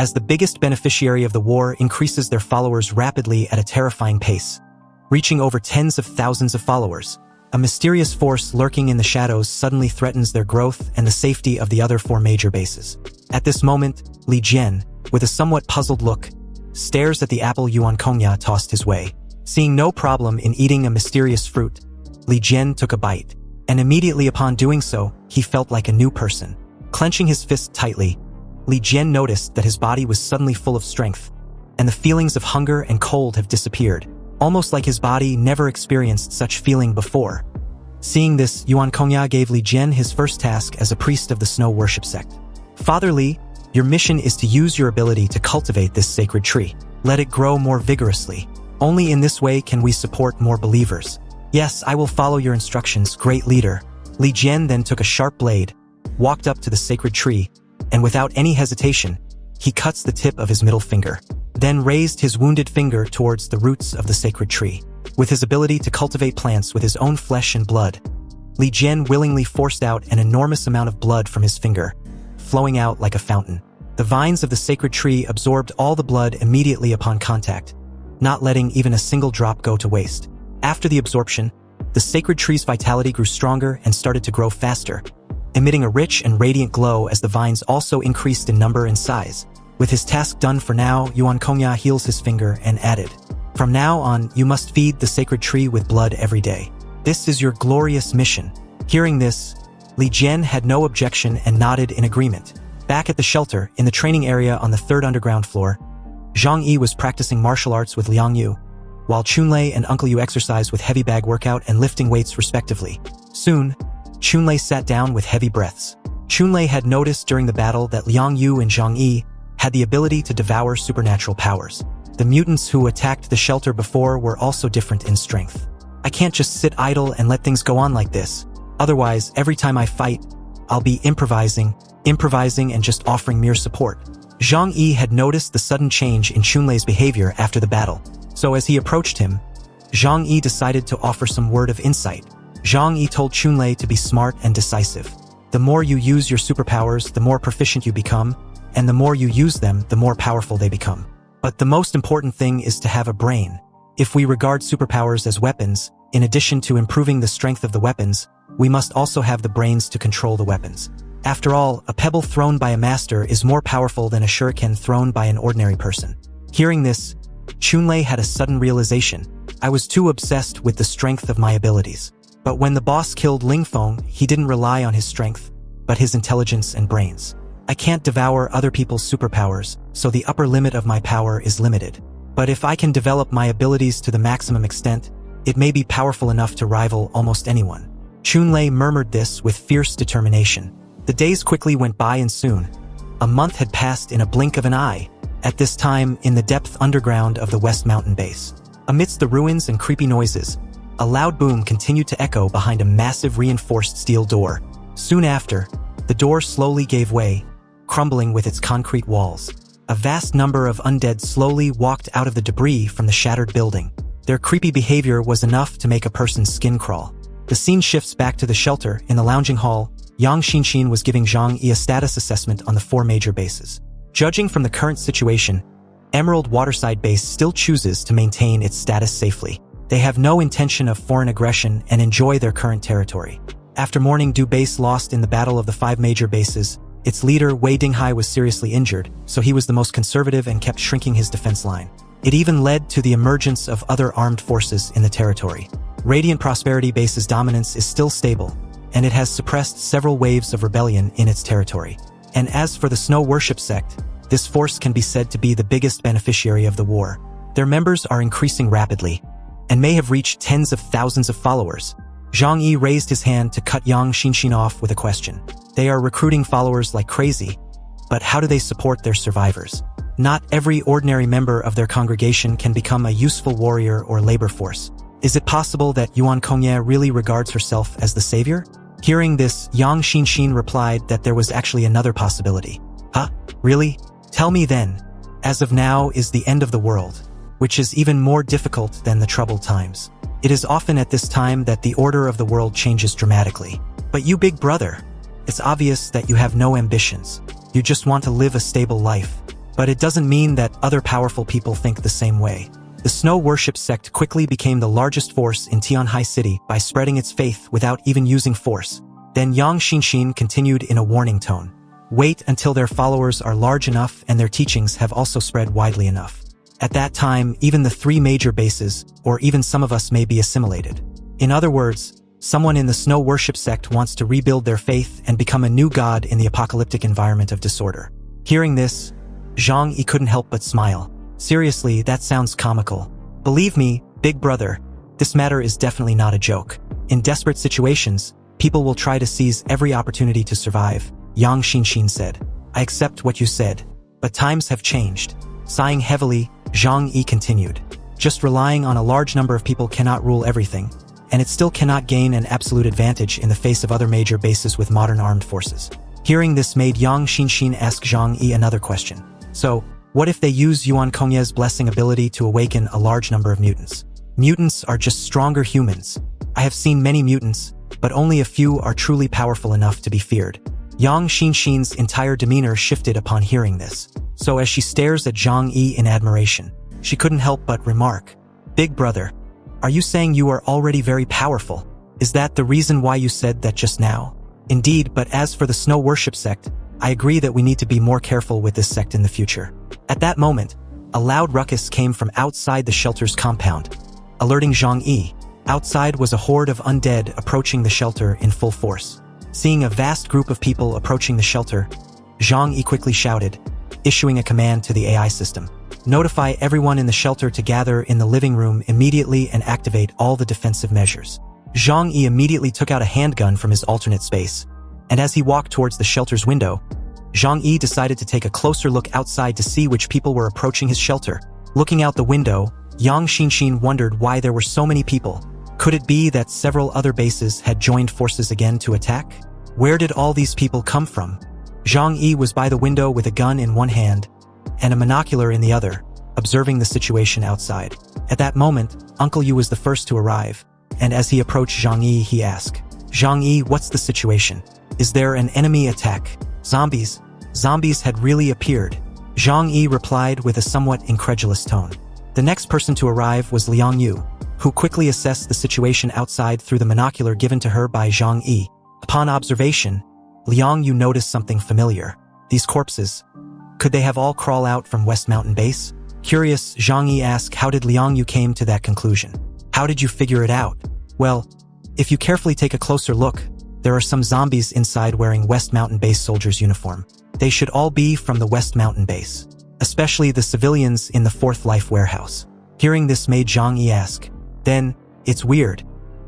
as the biggest beneficiary of the war increases their followers rapidly at a terrifying pace, reaching over tens of thousands of followers. A mysterious force lurking in the shadows suddenly threatens their growth and the safety of the other 4 major bases. At this moment, Li Jian, with a somewhat puzzled look, stares at the apple Yuan Kongya tossed his way. Seeing no problem in eating a mysterious fruit, Li Jian took a bite, and immediately upon doing so, he felt like a new person. Clenching his fist tightly, Li Jian noticed that his body was suddenly full of strength, and the feelings of hunger and cold have disappeared, almost like his body never experienced such feeling before. Seeing this, Yuan Kongya gave Li Jian his first task as a priest of the Snow Worship Sect. Father Li, your mission is to use your ability to cultivate this sacred tree. Let it grow more vigorously. Only in this way can we support more believers. Yes, I will follow your instructions, great leader. Li Jian then took a sharp blade, walked up to the sacred tree, and without any hesitation, he cuts the tip of his middle finger, then raised his wounded finger towards the roots of the sacred tree. With his ability to cultivate plants with his own flesh and blood, Li Jian willingly forced out an enormous amount of blood from his finger, flowing out like a fountain. The vines of the sacred tree absorbed all the blood immediately upon contact, not letting even a single drop go to waste. After the absorption, the sacred tree's vitality grew stronger and started to grow faster, emitting a rich and radiant glow as the vines also increased in number and size. With his task done for now, Yuan Kongya heals his finger and added, "From now on, you must feed the sacred tree with blood every day. This is your glorious mission." Hearing this, Li Jian had no objection and nodded in agreement. Back at the shelter, in the training area on the 3rd underground floor, Zhang Yi was practicing martial arts with Liang Yu, while Chunlei and Uncle Yu exercised with heavy bag workout and lifting weights respectively. Soon, Chunlei sat down with heavy breaths. Chunlei had noticed during the battle that Liang Yu and Zhang Yi had the ability to devour supernatural powers. The mutants who attacked the shelter before were also different in strength. I can't just sit idle and let things go on like this. Otherwise, every time I fight, I'll be improvising and just offering mere support. Zhang Yi had noticed the sudden change in Chunlei's behavior after the battle. So as he approached him, Zhang Yi decided to offer some word of insight. Zhang Yi told Chunlei to be smart and decisive. The more you use your superpowers, the more proficient you become, and the more you use them, the more powerful they become. But the most important thing is to have a brain. If we regard superpowers as weapons, in addition to improving the strength of the weapons, we must also have the brains to control the weapons. After all, a pebble thrown by a master is more powerful than a shuriken thrown by an ordinary person. Hearing this, Chunlei had a sudden realization. I was too obsessed with the strength of my abilities. But when the boss killed Ling Feng, he didn't rely on his strength, but his intelligence and brains. I can't devour other people's superpowers, so the upper limit of my power is limited. But if I can develop my abilities to the maximum extent, it may be powerful enough to rival almost anyone. Chunlei murmured this with fierce determination. The days quickly went by and soon, a month had passed in a blink of an eye. At this time, in the depth underground of the West Mountain base, amidst the ruins and creepy noises, a loud boom continued to echo behind a massive reinforced steel door. Soon after, the door slowly gave way, crumbling with its concrete walls. A vast number of undead slowly walked out of the debris from the shattered building. Their creepy behavior was enough to make a person's skin crawl. The scene shifts back to the shelter. In the lounging hall, Yang Xinxin was giving Zhang Yi a status assessment on the 4 major bases. Judging from the current situation, Emerald Waterside Base still chooses to maintain its status safely. They have no intention of foreign aggression and enjoy their current territory. After Morning Dew Base lost in the battle of the 5 major bases, its leader Wei Dinghai was seriously injured, so he was the most conservative and kept shrinking his defense line. It even led to the emergence of other armed forces in the territory. Radiant Prosperity Base's dominance is still stable, and it has suppressed several waves of rebellion in its territory. And as for the Snow Worship Sect, this force can be said to be the biggest beneficiary of the war. Their members are increasing rapidly, and may have reached tens of thousands of followers. Zhang Yi raised his hand to cut Yang Xinxin off with a question. They are recruiting followers like crazy, but how do they support their survivors? Not every ordinary member of their congregation can become a useful warrior or labor force. Is it possible that Yuan Kongye really regards herself as the savior? Hearing this, Yang Xinxin replied that there was actually another possibility. Huh? Really? Tell me then. As of now is the end of the world, which is even more difficult than the troubled times. It is often at this time that the order of the world changes dramatically. But you, big brother, it's obvious that you have no ambitions. You just want to live a stable life. But it doesn't mean that other powerful people think the same way. The Snow Worship sect quickly became the largest force in Tianhai City by spreading its faith without even using force. Then Yang Xinshin continued in a warning tone. Wait until their followers are large enough and their teachings have also spread widely enough. At that time, even the 3 major bases, or even some of us, may be assimilated. In other words, someone in the Snow Worship sect wants to rebuild their faith and become a new god in the apocalyptic environment of disorder. Hearing this, Zhang Yi couldn't help but smile. Seriously, that sounds comical. Believe me, big brother, this matter is definitely not a joke. In desperate situations, people will try to seize every opportunity to survive, Yang Xinshin said. I accept what you said, but times have changed. Sighing heavily, Zhang Yi continued. Just relying on a large number of people cannot rule everything, and it still cannot gain an absolute advantage in the face of other major bases with modern armed forces. Hearing this made Yang Xinshin ask Zhang Yi another question. So, what if they use Yuan Kongye's blessing ability to awaken a large number of mutants? Mutants are just stronger humans. I have seen many mutants, but only a few are truly powerful enough to be feared. Yang Xinshin's entire demeanor shifted upon hearing this. So as she stares at Zhang Yi in admiration, she couldn't help but remark, Big brother, are you saying you are already very powerful? Is that the reason why you said that just now? Indeed, but as for the Snow Worship sect, I agree that we need to be more careful with this sect in the future. At that moment, a loud ruckus came from outside the shelter's compound, alerting Zhang Yi. Outside was a horde of undead approaching the shelter in full force. Seeing a vast group of people approaching the shelter, Zhang Yi quickly shouted, issuing a command to the AI system. Notify everyone in the shelter to gather in the living room immediately and activate all the defensive measures. Zhang Yi immediately took out a handgun from his alternate space, and as he walked towards the shelter's window, Zhang Yi decided to take a closer look outside to see which people were approaching his shelter. Looking out the window, Yang Xinshin wondered why there were so many people. Could it be that several other bases had joined forces again to attack? Where did all these people come from? Zhang Yi was by the window with a gun in one hand and a monocular in the other, observing the situation outside. At that moment, Uncle Yu was the first to arrive, and as he approached Zhang Yi, he asked, Zhang Yi, what's the situation? Is there an enemy attack? Zombies? Zombies had really appeared. Zhang Yi replied with a somewhat incredulous tone. The next person to arrive was Liang Yu, who quickly assessed the situation outside through the monocular given to her by Zhang Yi. Upon observation, Liang Yu noticed something familiar. These corpses. Could they have all crawled out from West Mountain Base? Curious, Zhang Yi asked, how did Liang Yu came to that conclusion? How did you figure it out? Well, if you carefully take a closer look, there are some zombies inside wearing West Mountain Base soldiers' uniform. They should all be from the West Mountain Base, especially the civilians in the Fourth Life warehouse. Hearing this made Zhang Yi ask, then, it's weird,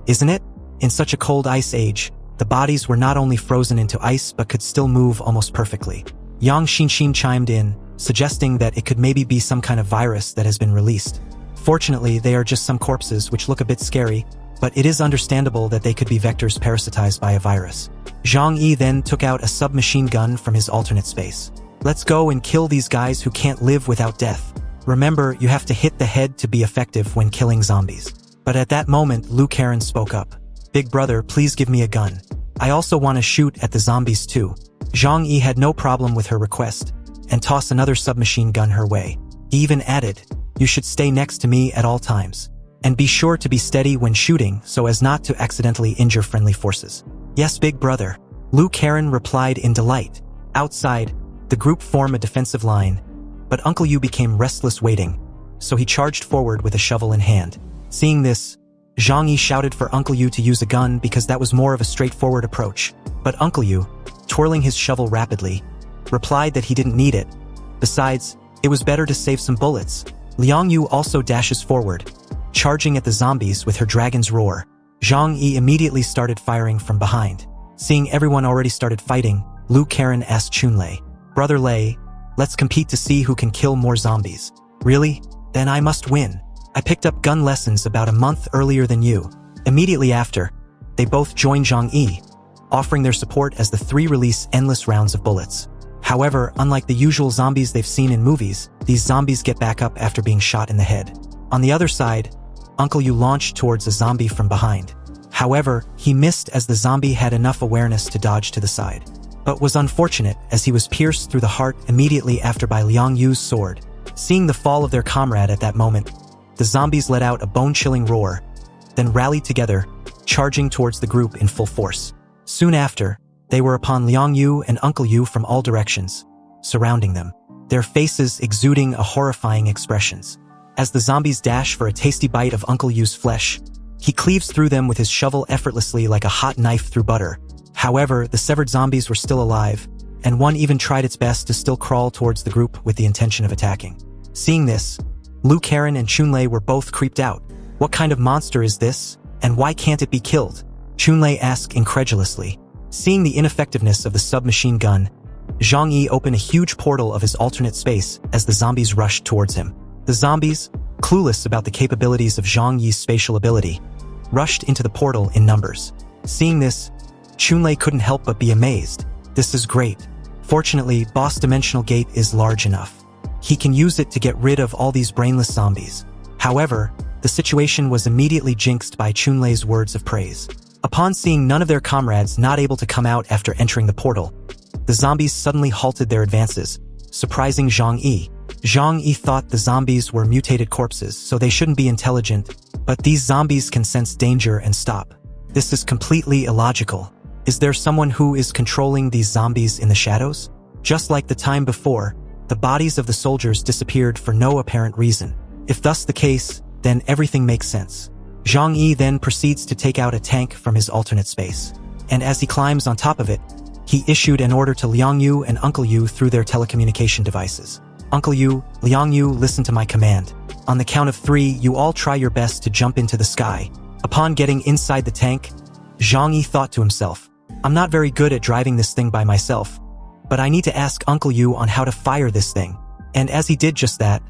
isn't it? In such a cold ice age, the bodies were not only frozen into ice but could still move almost perfectly. Yang Xinshin chimed in, suggesting that it could maybe be some kind of virus that has been released. Fortunately, they are just some corpses which look a bit scary, but it is understandable that they could be vectors parasitized by a virus. Zhang Yi then took out a submachine gun from his alternate space. Let's go and kill these guys who can't live without death. Remember, you have to hit the head to be effective when killing zombies. But at that moment, Lu Karen spoke up. Big brother, please give me a gun. I also want to shoot at the zombies too. Zhang Yi had no problem with her request, and tossed another submachine gun her way. He even added, you should stay next to me at all times. And be sure to be steady when shooting so as not to accidentally injure friendly forces. Yes, big brother. Lu Karen replied in delight. Outside, the group formed a defensive line, but Uncle Yu became restless waiting, so he charged forward with a shovel in hand. Seeing this, Zhang Yi shouted for Uncle Yu to use a gun because that was more of a straightforward approach. But Uncle Yu, twirling his shovel rapidly, replied that he didn't need it. Besides, it was better to save some bullets. Liang Yu also dashes forward, charging at the zombies with her dragon's roar. Zhang Yi immediately started firing from behind. Seeing everyone already started fighting, Lu Karen asked Chunlei, Brother Lei, let's compete to see who can kill more zombies. Really? Then I must win. I picked up gun lessons about a month earlier than you. Immediately after, they both joined Zhang Yi, offering their support as the three release endless rounds of bullets. However, unlike the usual zombies they've seen in movies, these zombies get back up after being shot in the head. On the other side, Uncle Yu launched towards a zombie from behind. However, he missed as the zombie had enough awareness to dodge to the side. but was unfortunate as he was pierced through the heart immediately after by Liang Yu's sword. Seeing the fall of their comrade at that moment, the zombies let out a bone-chilling roar, then rallied together, charging towards the group in full force. Soon after, they were upon Liang Yu and Uncle Yu from all directions, surrounding them, their faces exuding a horrifying expressions. As the zombies dash for a tasty bite of Uncle Yu's flesh, he cleaves through them with his shovel effortlessly like a hot knife through butter. However, the severed zombies were still alive, and one even tried its best to still crawl towards the group with the intention of attacking. Seeing this, Lu Karen and Chunlei were both creeped out. What kind of monster is this, and why can't it be killed? Chunlei asked incredulously. Seeing the ineffectiveness of the submachine gun, Zhang Yi opened a huge portal of his alternate space as the zombies rushed towards him. The zombies, clueless about the capabilities of Zhang Yi's spatial ability, rushed into the portal in numbers. Seeing this, Chunlei couldn't help but be amazed. This is great. Fortunately, Boss Dimensional Gate is large enough. He can use it to get rid of all these brainless zombies. However, the situation was immediately jinxed by Chunlei's words of praise. Upon seeing none of their comrades not able to come out after entering the portal, the zombies suddenly halted their advances, surprising Zhang Yi. Zhang Yi thought the zombies were mutated corpses, so they shouldn't be intelligent, but these zombies can sense danger and stop. This is completely illogical. Is there someone who is controlling these zombies in the shadows? Just like the time before, the bodies of the soldiers disappeared for no apparent reason. If thus the case, then everything makes sense. Zhang Yi then proceeds to take out a tank from his alternate space, and as he climbs on top of it, he issued an order to Liang Yu and Uncle Yu through their telecommunication devices. Uncle Yu, Liang Yu, listen to my command. On the count of 3, you all try your best to jump into the sky. Upon getting inside the tank, Zhang Yi thought to himself, I'm not very good at driving this thing by myself, but I need to ask Uncle Yu on how to fire this thing. And as he did just that,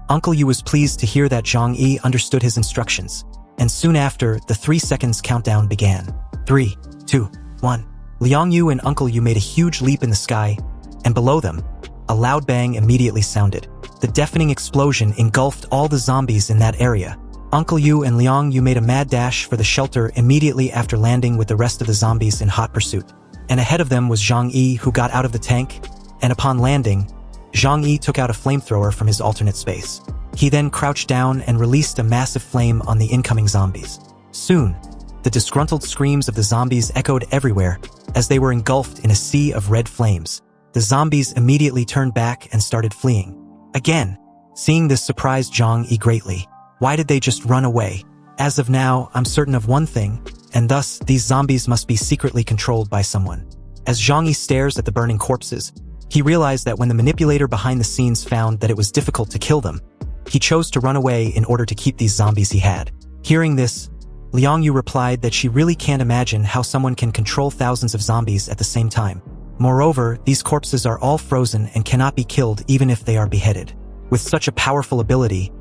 Uncle Yu was pleased to hear that Zhang Yi understood his instructions. And soon after, the 3 seconds countdown began. 3, 2, 1. Liang Yu and Uncle Yu made a huge leap in the sky, and below them, a loud bang immediately sounded. The deafening explosion engulfed all the zombies in that area. Uncle Yu and Liang Yu made a mad dash for the shelter immediately after landing with the rest of the zombies in hot pursuit. And ahead of them was Zhang Yi, who got out of the tank, and upon landing, Zhang Yi took out a flamethrower from his alternate space. He then crouched down and released a massive flame on the incoming zombies. Soon, the disgruntled screams of the zombies echoed everywhere as they were engulfed in a sea of red flames. The zombies immediately turned back and started fleeing. Again, seeing this surprised Zhang Yi greatly. Why did they just run away? As of now, I'm certain of one thing, and thus these zombies must be secretly controlled by someone. As Zhang Yi stares at the burning corpses, he realized that when the manipulator behind the scenes found that it was difficult to kill them, he chose to run away in order to keep these zombies he had. Hearing this, Liang Yu replied that she really can't imagine how someone can control thousands of zombies at the same time. Moreover, these corpses are all frozen and cannot be killed even if they are beheaded. With such a powerful ability,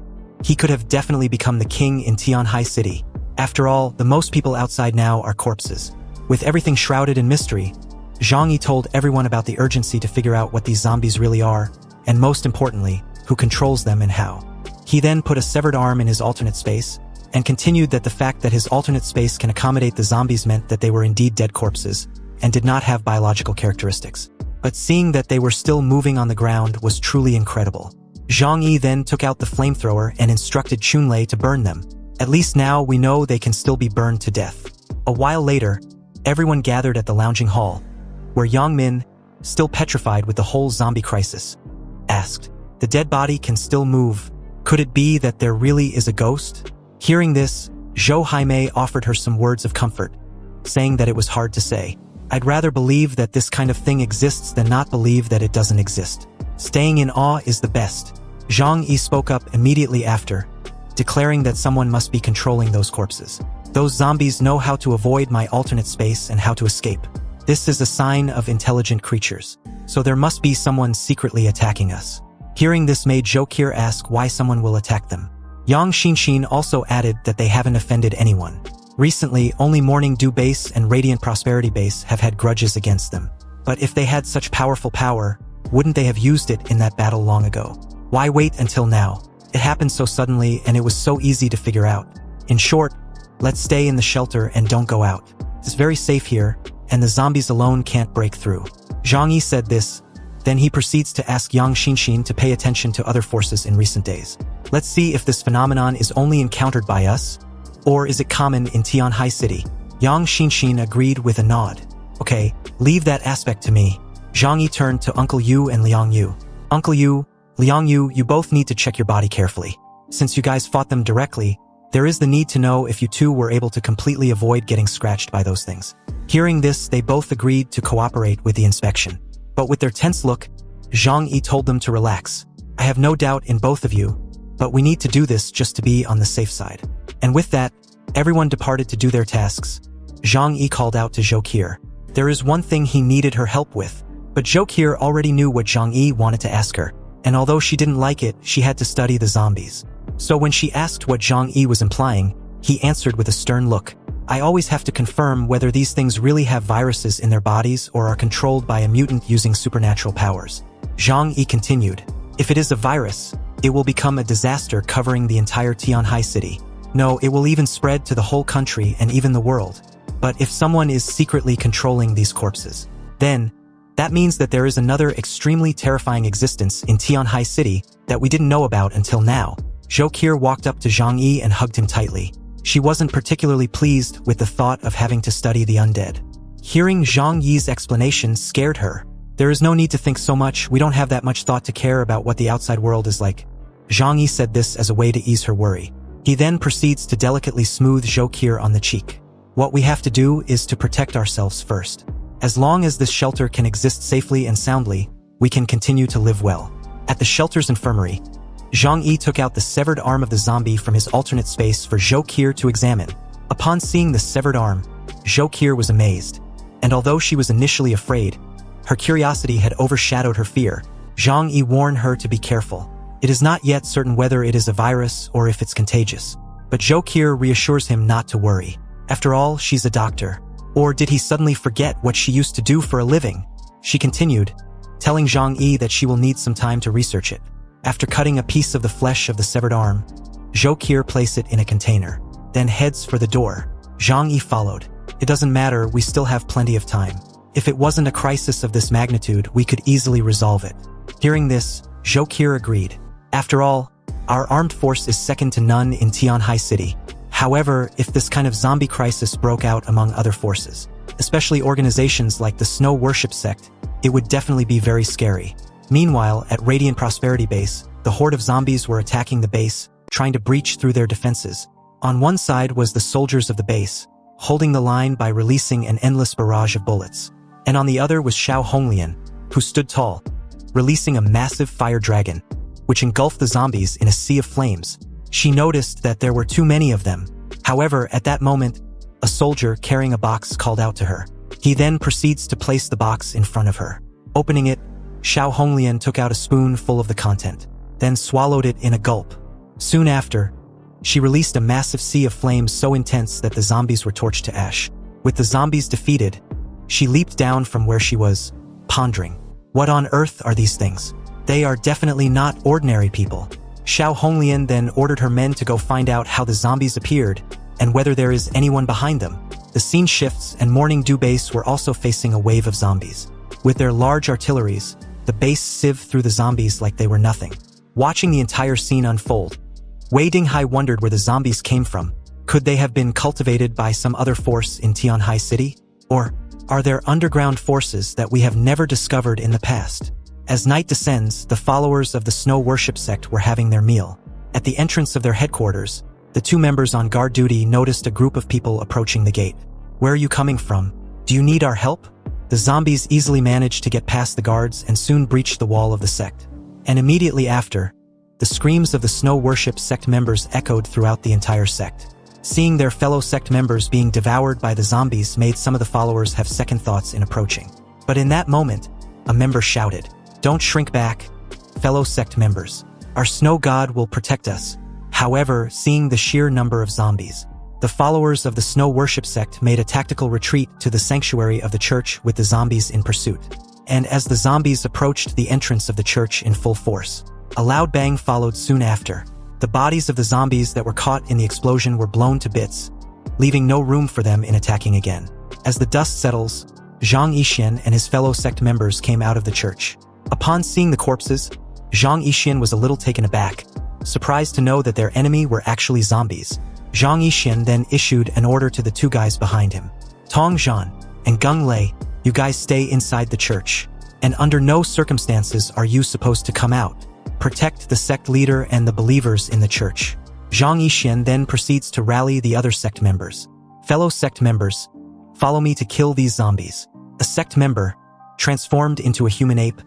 he could have definitely become the king in Tianhai City. After all, the most people outside now are corpses. With everything shrouded in mystery, Zhang Yi told everyone about the urgency to figure out what these zombies really are, and most importantly, who controls them and how. He then put a severed arm in his alternate space, and continued that the fact that his alternate space can accommodate the zombies meant that they were indeed dead corpses, and did not have biological characteristics. But seeing that they were still moving on the ground was truly incredible. Zhang Yi then took out the flamethrower and instructed Chunlei to burn them. At least now we know they can still be burned to death. A while later, everyone gathered at the lounging hall, where Yang Min, still petrified with the whole zombie crisis, asked, "The dead body can still move. Could it be that there really is a ghost?" Hearing this, Zhou Haimei offered her some words of comfort, saying that it was hard to say. "I'd rather believe that this kind of thing exists than not believe that it doesn't exist. Staying in awe is the best." Zhang Yi spoke up immediately after, declaring that someone must be controlling those corpses. "Those zombies know how to avoid my alternate space and how to escape. This is a sign of intelligent creatures. So there must be someone secretly attacking us." Hearing this made Zhou Qir ask why someone will attack them. Yang Xinxin also added that they haven't offended anyone. Recently, only Morning Dew Base and Radiant Prosperity Base have had grudges against them. But if they had such powerful power, wouldn't they have used it in that battle long ago? Why wait until now? It happened so suddenly and it was so easy to figure out. In short, let's stay in the shelter and don't go out. It's very safe here, and the zombies alone can't break through. Zhang Yi said this, then he proceeds to ask Yang Xinshin to pay attention to other forces in recent days. Let's see if this phenomenon is only encountered by us, or is it common in Tianhai City? Yang Xinshin agreed with a nod. Okay, leave that aspect to me. Zhang Yi turned to Uncle Yu and Liang Yu. Uncle Yu, Liang Yu, you both need to check your body carefully. Since you guys fought them directly, there is the need to know if you two were able to completely avoid getting scratched by those things. Hearing this, they both agreed to cooperate with the inspection. But with their tense look, Zhang Yi told them to relax. I have no doubt in both of you, but we need to do this just to be on the safe side. And with that, everyone departed to do their tasks. Zhang Yi called out to Zhokir. There is one thing he needed her help with, but Zhokir already knew what Zhang Yi wanted to ask her, and although she didn't like it, she had to study the zombies. So when she asked what Zhang Yi was implying, he answered with a stern look. I always have to confirm whether these things really have viruses in their bodies or are controlled by a mutant using supernatural powers. Zhang Yi continued. If it is a virus, it will become a disaster covering the entire Tianhai City. No, it will even spread to the whole country and even the world. But if someone is secretly controlling these corpses, then that means that there is another extremely terrifying existence in Tianhai City that we didn't know about until now. Zhokir walked up to Zhang Yi and hugged him tightly. She wasn't particularly pleased with the thought of having to study the undead. Hearing Zhang Yi's explanation scared her. There is no need to think so much, we don't have that much thought to care about what the outside world is like. Zhang Yi said this as a way to ease her worry. He then proceeds to delicately smooth Zhokir on the cheek. What we have to do is to protect ourselves first. As long as this shelter can exist safely and soundly, we can continue to live well. At the shelter's infirmary, Zhang Yi took out the severed arm of the zombie from his alternate space for Zhokir to examine. Upon seeing the severed arm, Zhokir was amazed, and although she was initially afraid, her curiosity had overshadowed her fear. Zhang Yi warned her to be careful. It is not yet certain whether it is a virus or if it's contagious, but Zhokir reassures him not to worry. After all, she's a doctor. Or did he suddenly forget what she used to do for a living? She continued, telling Zhang Yi that she will need some time to research it. After cutting a piece of the flesh of the severed arm, Zhokir placed it in a container, then heads for the door. Zhang Yi followed. It doesn't matter, we still have plenty of time. If it wasn't a crisis of this magnitude, we could easily resolve it. Hearing this, Zhokir agreed. After all, our armed force is second to none in Tianhai City. However, if this kind of zombie crisis broke out among other forces, especially organizations like the Snow Worship Sect, it would definitely be very scary. Meanwhile, at Radiant Prosperity Base, the horde of zombies were attacking the base, trying to breach through their defenses. On one side was the soldiers of the base, holding the line by releasing an endless barrage of bullets. And on the other was Xiao Honglian, who stood tall, releasing a massive fire dragon, which engulfed the zombies in a sea of flames. She noticed that there were too many of them. However, at that moment, a soldier carrying a box called out to her. He then proceeds to place the box in front of her. Opening it, Xiao Honglian took out a spoon full of the content, then swallowed it in a gulp. Soon after, she released a massive sea of flames so intense that the zombies were torched to ash. With the zombies defeated, she leaped down from where she was, pondering. What on earth are these things? They are definitely not ordinary people. Xiao Honglian then ordered her men to go find out how the zombies appeared and whether there is anyone behind them. The scene shifts and Morning Dew Base were also facing a wave of zombies. With their large artilleries, the base sieved through the zombies like they were nothing. Watching the entire scene unfold, Wei Dinghai wondered where the zombies came from. Could they have been cultivated by some other force in Tianhai City? Or are there underground forces that we have never discovered in the past? As night descends, the followers of the Snow Worship Sect were having their meal. At the entrance of their headquarters, the two members on guard duty noticed a group of people approaching the gate. Where are you coming from? Do you need our help? The zombies easily managed to get past the guards and soon breached the wall of the sect. And immediately after, the screams of the Snow Worship Sect members echoed throughout the entire sect. Seeing their fellow sect members being devoured by the zombies made some of the followers have second thoughts in approaching. But in that moment, a member shouted, "Don't shrink back, fellow sect members. Our snow god will protect us." However, seeing the sheer number of zombies, the followers of the Snow Worship Sect made a tactical retreat to the sanctuary of the church with the zombies in pursuit. And as the zombies approached the entrance of the church in full force, a loud bang followed soon after. The bodies of the zombies that were caught in the explosion were blown to bits, leaving no room for them in attacking again. As the dust settles, Zhang Yi and his fellow sect members came out of the church. Upon seeing the corpses, Zhang Yi was a little taken aback, surprised to know that their enemy were actually zombies. Zhang Yi then issued an order to the two guys behind him. Tong Zhan and Gung Lei, you guys stay inside the church. And under no circumstances are you supposed to come out. Protect the sect leader and the believers in the church. Zhang Yi then proceeds to rally the other sect members. Fellow sect members, follow me to kill these zombies. A sect member, transformed into a human ape,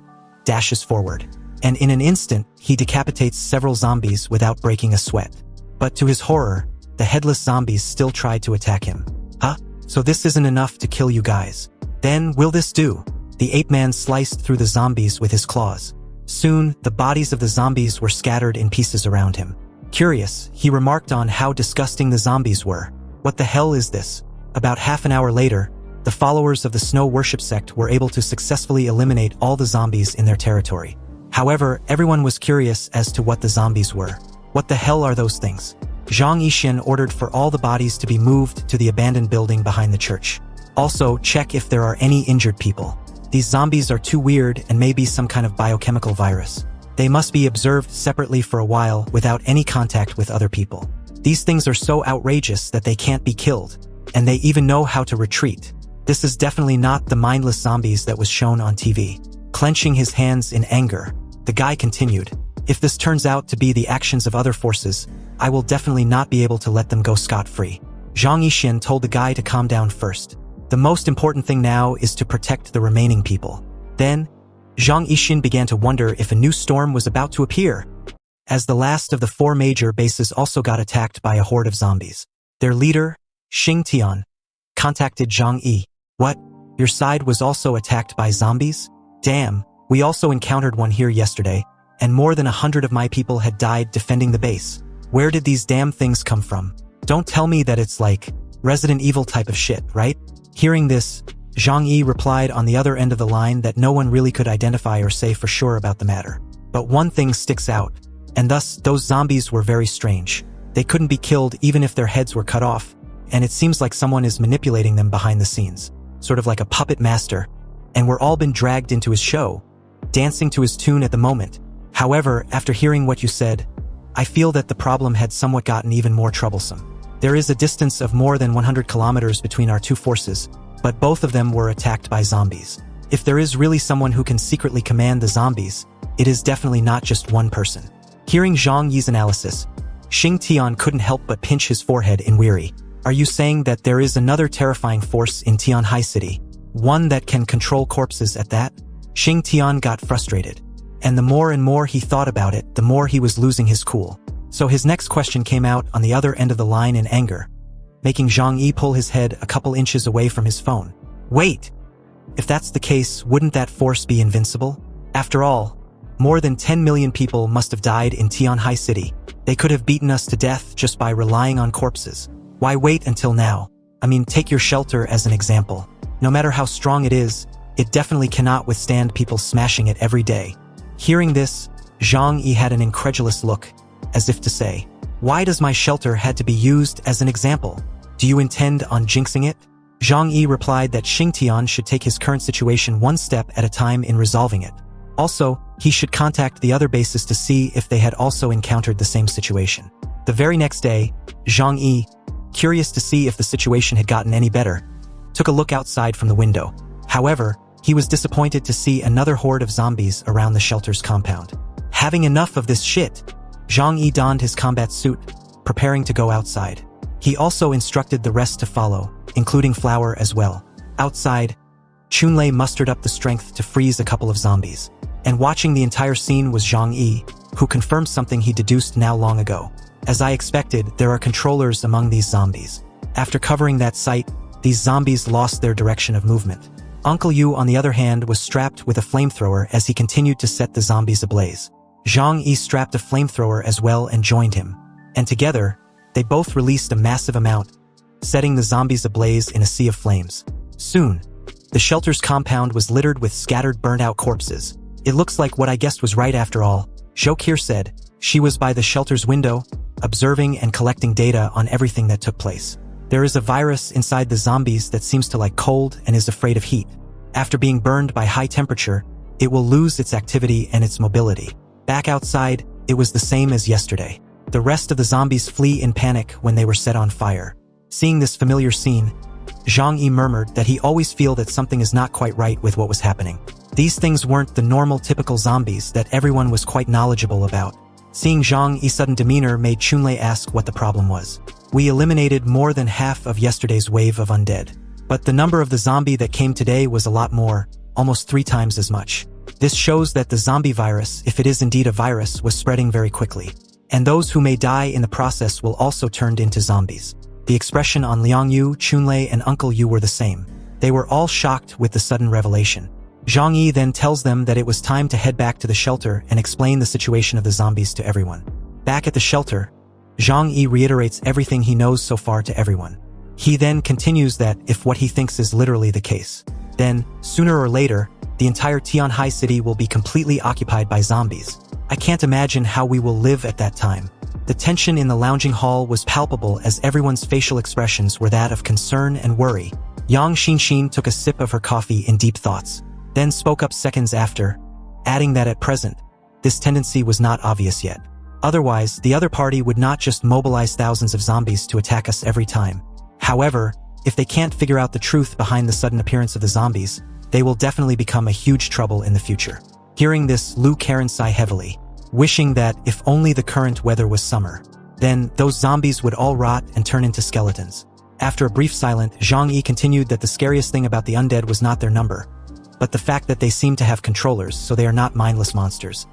dashes forward. And in an instant, he decapitates several zombies without breaking a sweat. But to his horror, the headless zombies still try to attack him. Huh? So this isn't enough to kill you guys. Then will this do? The ape man sliced through the zombies with his claws. Soon, the bodies of the zombies were scattered in pieces around him. Curious, he remarked on how disgusting the zombies were. What the hell is this? About half an hour later, the followers of the Snow Worship sect were able to successfully eliminate all the zombies in their territory. However, everyone was curious as to what the zombies were. What the hell are those things? Zhang Yi ordered for all the bodies to be moved to the abandoned building behind the church. Also, check if there are any injured people. These zombies are too weird and may be some kind of biochemical virus. They must be observed separately for a while without any contact with other people. These things are so outrageous that they can't be killed, and they even know how to retreat. This is definitely not the mindless zombies that was shown on TV. Clenching his hands in anger, the guy continued, if this turns out to be the actions of other forces, I will definitely not be able to let them go scot-free. Zhang Yi told the guy to calm down first. The most important thing now is to protect the remaining people. Then, Zhang Yi began to wonder if a new storm was about to appear, as the last of the 4 major bases also got attacked by a horde of zombies. Their leader, Xing Tian, contacted Zhang Yi. What? Your side was also attacked by zombies? Damn, we also encountered one here yesterday, and more than 100 of my people had died defending the base. Where did these damn things come from? Don't tell me that it's like Resident Evil type of shit, right? Hearing this, Zhang Yi replied on the other end of the line that no one really could identify or say for sure about the matter. But one thing sticks out, and thus those zombies were very strange. They couldn't be killed even if their heads were cut off, and it seems like someone is manipulating them behind the scenes, sort of like a puppet master, and we're all been dragged into his show, dancing to his tune at the moment. However, after hearing what you said, I feel that the problem had somewhat gotten even more troublesome. There is a distance of more than 100 kilometers between our two forces, but both of them were attacked by zombies. If there is really someone who can secretly command the zombies, it is definitely not just one person. Hearing Zhang Yi's analysis, Xing Tian couldn't help but pinch his forehead in weary. Are you saying that there is another terrifying force in Tianhai City? One that can control corpses at that? Xing Tian got frustrated. And the more and more he thought about it, the more he was losing his cool. So his next question came out on the other end of the line in anger, making Zhang Yi pull his head a couple inches away from his phone. Wait! If that's the case, wouldn't that force be invincible? After all, more than 10 million people must have died in Tianhai City. They could have beaten us to death just by relying on corpses. Why wait until now? I mean, take your shelter as an example. No matter how strong it is, it definitely cannot withstand people smashing it every day. Hearing this, Zhang Yi had an incredulous look, as if to say, why does my shelter had to be used as an example? Do you intend on jinxing it? Zhang Yi replied that Xing Tian should take his current situation one step at a time in resolving it. Also, he should contact the other bases to see if they had also encountered the same situation. The very next day, Zhang Yi, curious to see if the situation had gotten any better, took a look outside from the window. However, he was disappointed to see another horde of zombies around the shelter's compound. Having enough of this shit, Zhang Yi donned his combat suit, preparing to go outside. He also instructed the rest to follow, including Flower as well. Outside, Chunlei mustered up the strength to freeze a couple of zombies. And watching the entire scene was Zhang Yi, who confirmed something he deduced now long ago. As I expected, there are controllers among these zombies. After covering that site, these zombies lost their direction of movement. Uncle Yu, on the other hand, was strapped with a flamethrower as he continued to set the zombies ablaze. Zhang Yi strapped a flamethrower as well and joined him. And together, they both released a massive amount, setting the zombies ablaze in a sea of flames. Soon, the shelter's compound was littered with scattered burnt-out corpses. It looks like what I guessed was right after all, Zhokir said. She was by the shelter's window, observing and collecting data on everything that took place. There is a virus inside the zombies that seems to like cold and is afraid of heat. After being burned by high temperature, it will lose its activity and its mobility. Back outside, it was the same as yesterday. The rest of the zombies flee in panic when they were set on fire. Seeing this familiar scene, Zhang Yi murmured that he always feel that something is not quite right with what was happening. These things weren't the normal typical zombies that everyone was quite knowledgeable about. Seeing Zhang Yi's sudden demeanor made Chunlei ask what the problem was. We eliminated more than half of yesterday's wave of undead. But the number of the zombie that came today was a lot more, almost 3 times as much. This shows that the zombie virus, if it is indeed a virus, was spreading very quickly. And those who may die in the process will also turn into zombies. The expression on Liang Yu, Chunlei, and Uncle Yu were the same. They were all shocked with the sudden revelation. Zhang Yi then tells them that it was time to head back to the shelter and explain the situation of the zombies to everyone. Back at the shelter, Zhang Yi reiterates everything he knows so far to everyone. He then continues that if what he thinks is literally the case, then, sooner or later, the entire Tianhai city will be completely occupied by zombies. I can't imagine how we will live at that time. The tension in the lounging hall was palpable as everyone's facial expressions were that of concern and worry. Yang Xinxin took a sip of her coffee in deep thoughts, then spoke up seconds after, adding that at present, this tendency was not obvious yet. Otherwise, the other party would not just mobilize thousands of zombies to attack us every time. However, if they can't figure out the truth behind the sudden appearance of the zombies, they will definitely become a huge trouble in the future. Hearing this, Lu Karen sighed heavily, wishing that if only the current weather was summer, then those zombies would all rot and turn into skeletons. After a brief silence, Zhang Yi continued that the scariest thing about the undead was not their number, but the fact that they seem to have controllers, so they are not mindless monsters.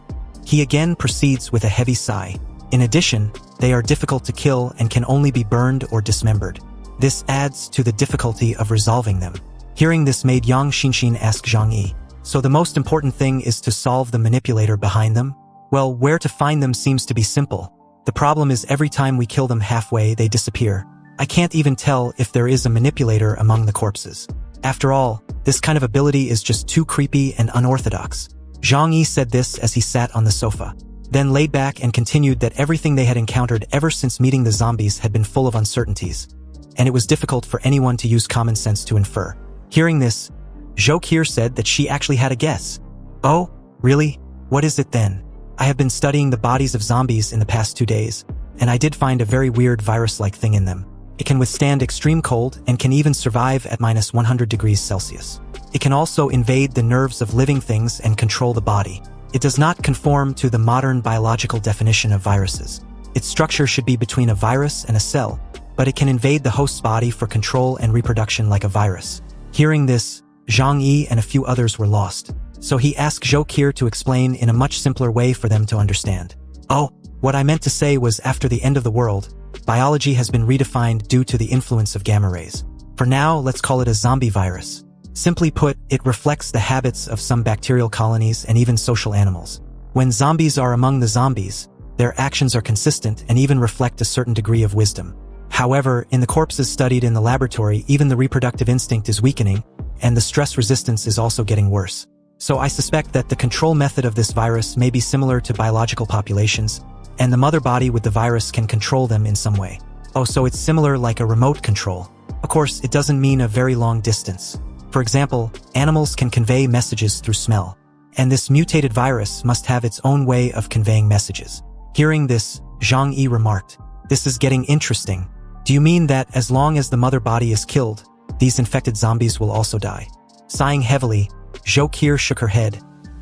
He again proceeds with a heavy sigh. In addition, they are difficult to kill and can only be burned or dismembered. This adds to the difficulty of resolving them. Hearing this made Yang Xinxin ask Zhang Yi, so the most important thing is to solve the manipulator behind them? Well, where to find them seems to be simple. The problem is every time we kill them halfway, they disappear. I can't even tell if there is a manipulator among the corpses. After all, this kind of ability is just too creepy and unorthodox. Zhang Yi said this as he sat on the sofa, then laid back and continued that everything they had encountered ever since meeting the zombies had been full of uncertainties, and it was difficult for anyone to use common sense to infer. Hearing this, Zhou Qier said that she actually had a guess. Oh, really? What is it then? I have been studying the bodies of zombies in the past 2 days, and I did find a very weird virus-like thing in them. It can withstand extreme cold and can even survive at minus 100 degrees Celsius. It can also invade the nerves of living things and control the body. It does not conform to the modern biological definition of viruses. Its structure should be between a virus and a cell, but it can invade the host's body for control and reproduction like a virus. Hearing this, Zhang Yi and a few others were lost, so he asked Zhou Qier to explain in a much simpler way for them to understand. Oh, what I meant to say was after the end of the world, biology has been redefined due to the influence of gamma rays. For now, let's call it a zombie virus. Simply put, it reflects the habits of some bacterial colonies and even social animals. When zombies are among the zombies, their actions are consistent and even reflect a certain degree of wisdom. However, in the corpses studied in the laboratory, even the reproductive instinct is weakening, and the stress resistance is also getting worse. So I suspect that the control method of this virus may be similar to biological populations, and the mother body with the virus can control them in some way. Oh, so it's similar like a remote control. Of course, it doesn't mean a very long distance. For example, animals can convey messages through smell, and this mutated virus must have its own way of conveying messages. Hearing this, Zhang Yi remarked, "This is getting interesting. Do you mean that as long as the mother body is killed, these infected zombies will also die?" Sighing heavily, Zhou Qier shook her head,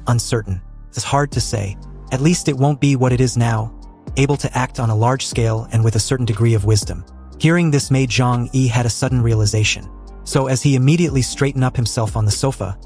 uncertain. It's hard to say. At least it won't be what it is now, able to act on a large scale and with a certain degree of wisdom. Hearing this made Zhang Yi had a sudden realization. So as he immediately straightened up himself on the sofa,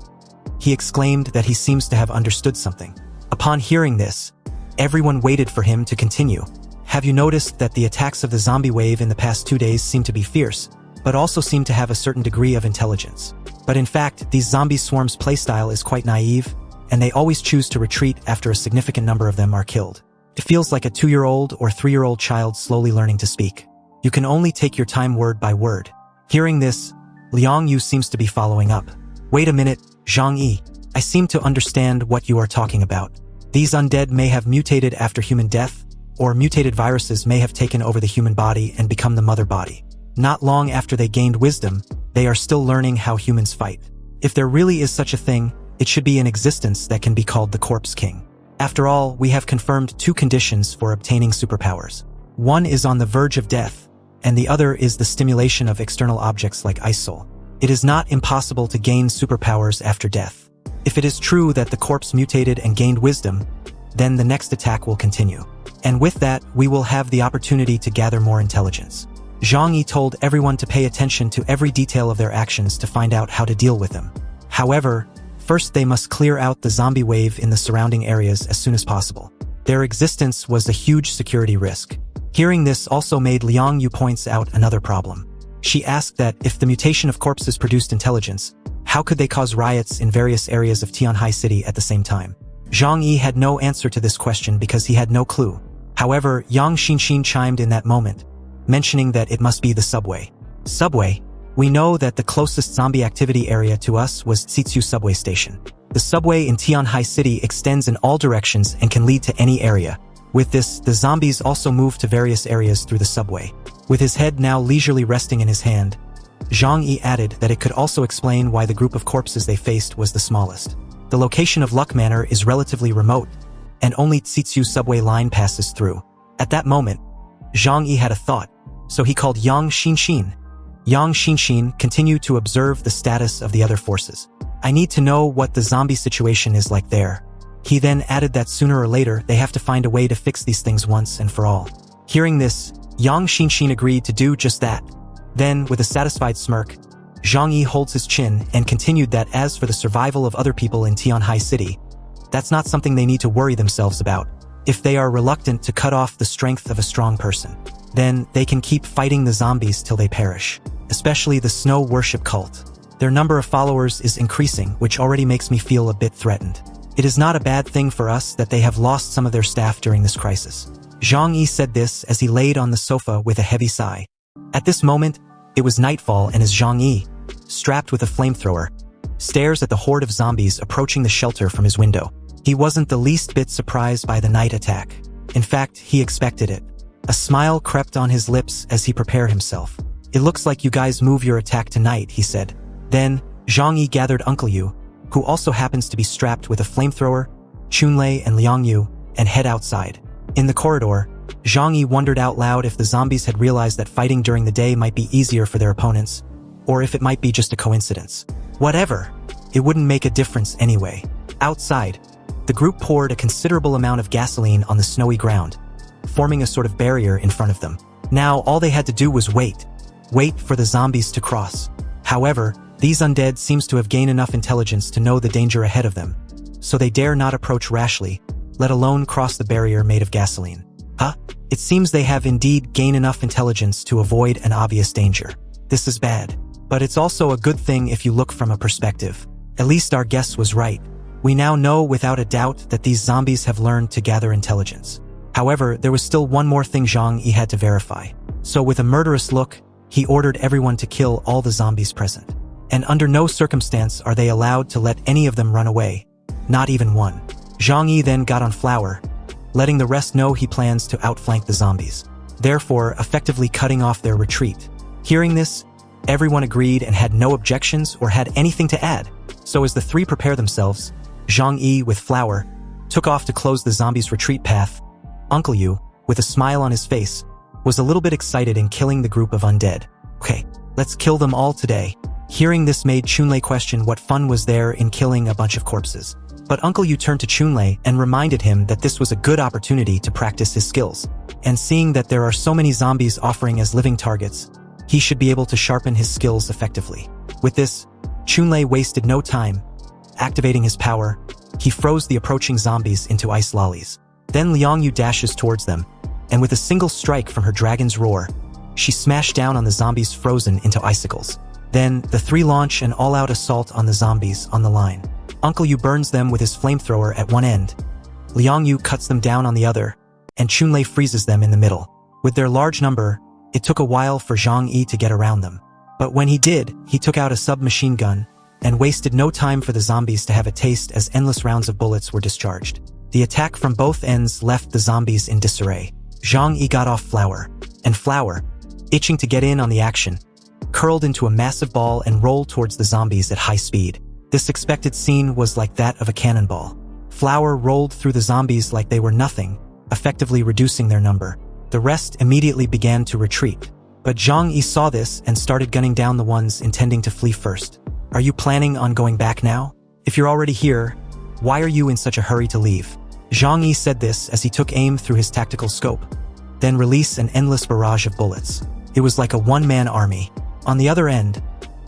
he exclaimed that he seems to have understood something. Upon hearing this, everyone waited for him to continue. Have you noticed that the attacks of the zombie wave in the past 2 days seem to be fierce, but also seem to have a certain degree of intelligence? But in fact, these zombie swarms' playstyle is quite naive, and they always choose to retreat after a significant number of them are killed. It feels like a 2-year-old or 3-year-old child slowly learning to speak. You can only take your time word by word. Hearing this, Liang Yu seems to be following up. Wait a minute, Zhang Yi. I seem to understand what you are talking about. These undead may have mutated after human death, or mutated viruses may have taken over the human body and become the mother body. Not long after they gained wisdom, they are still learning how humans fight. If there really is such a thing, it should be in existence that can be called the Corpse King. After all, we have confirmed 2 conditions for obtaining superpowers. One is on the verge of death, and the other is the stimulation of external objects like ice soul. It is not impossible to gain superpowers after death. If it is true that the corpse mutated and gained wisdom, then the next attack will continue. And with that, we will have the opportunity to gather more intelligence. Zhang Yi told everyone to pay attention to every detail of their actions to find out how to deal with them. However, first they must clear out the zombie wave in the surrounding areas as soon as possible. Their existence was a huge security risk. Hearing this also made Liang Yu points out another problem. She asked that if the mutation of corpses produced intelligence, how could they cause riots in various areas of Tianhai City at the same time? Zhang Yi had no answer to this question because he had no clue. However, Yang Xinxin chimed in that moment, mentioning that it must be the subway. Subway? We know that the closest zombie activity area to us was Tsitsu subway station. The subway in Tianhai City extends in all directions and can lead to any area. With this, the zombies also move to various areas through the subway. With his head now leisurely resting in his hand, Zhang Yi added that it could also explain why the group of corpses they faced was the smallest. The location of Luck Manor is relatively remote, and only Tsitsu subway line passes through. At that moment, Zhang Yi had a thought, so he called Yang Xinxin. Yang Xinxin continued to observe the status of the other forces. I need to know what the zombie situation is like there. He then added that sooner or later they have to find a way to fix these things once and for all. Hearing this, Yang Xinxin agreed to do just that. Then, with a satisfied smirk, Zhang Yi holds his chin and continued that as for the survival of other people in Tianhai City, that's not something they need to worry themselves about. If they are reluctant to cut off the strength of a strong person, then they can keep fighting the zombies till they perish, especially the snow worship cult. Their number of followers is increasing, which already makes me feel a bit threatened. It is not a bad thing for us that they have lost some of their staff during this crisis. Zhang Yi said this as he laid on the sofa with a heavy sigh. At this moment, it was nightfall, and as Zhang Yi, strapped with a flamethrower, stares at the horde of zombies approaching the shelter from his window. He wasn't the least bit surprised by the night attack. In fact, he expected it. A smile crept on his lips as he prepared himself. It looks like you guys move your attack tonight, he said. Then, Zhang Yi gathered Uncle Yu, who also happens to be strapped with a flamethrower, Chunlei and Liang Yu, and head outside. In the corridor, Zhang Yi wondered out loud if the zombies had realized that fighting during the day might be easier for their opponents, or if it might be just a coincidence. Whatever, it wouldn't make a difference anyway. Outside, the group poured a considerable amount of gasoline on the snowy ground, forming a sort of barrier in front of them. Now all they had to do was wait for the zombies to cross. However, these undead seems to have gained enough intelligence to know the danger ahead of them, so they dare not approach rashly, let alone cross the barrier made of gasoline. It seems they have indeed gained enough intelligence to avoid an obvious danger. This is bad, but it's also a good thing if you look from a perspective. At least our guess was right. We now know without a doubt that these zombies have learned to gather intelligence. However, there was still one more thing Zhang Yi had to verify. So with a murderous look, he ordered everyone to kill all the zombies present. And under no circumstance are they allowed to let any of them run away. Not even one. Zhang Yi then got on Flower, letting the rest know he plans to outflank the zombies, therefore effectively cutting off their retreat. Hearing this, everyone agreed and had no objections or had anything to add. So as the three prepare themselves, Zhang Yi, with Flower, took off to close the zombies' retreat path. Uncle Yu, with a smile on his face, was a little bit excited in killing the group of undead. Okay, let's kill them all today. Hearing this made Chunlei question what fun was there in killing a bunch of corpses. But Uncle Yu turned to Chunlei and reminded him that this was a good opportunity to practice his skills. And seeing that there are so many zombies offering as living targets, he should be able to sharpen his skills effectively. With this, Chunlei wasted no time. Activating his power, he froze the approaching zombies into ice lollies. Then Liang Yu dashes towards them, and with a single strike from her dragon's roar, she smashed down on the zombies frozen into icicles. Then, the three launch an all-out assault on the zombies on the line. Uncle Yu burns them with his flamethrower at one end, Liang Yu cuts them down on the other, and Chunlei freezes them in the middle. With their large number, it took a while for Zhang Yi to get around them. But when he did, he took out a submachine gun, and wasted no time for the zombies to have a taste as endless rounds of bullets were discharged. The attack from both ends left the zombies in disarray. Zhang Yi got off Flower, and Flower, itching to get in on the action, curled into a massive ball and rolled towards the zombies at high speed. This expected scene was like that of a cannonball. Flour rolled through the zombies like they were nothing, effectively reducing their number. The rest immediately began to retreat. But Zhang Yi saw this and started gunning down the ones intending to flee first. Are you planning on going back now? If you're already here, why are you in such a hurry to leave? Zhang Yi said this as he took aim through his tactical scope, then released an endless barrage of bullets. It was like a one-man army. On the other end,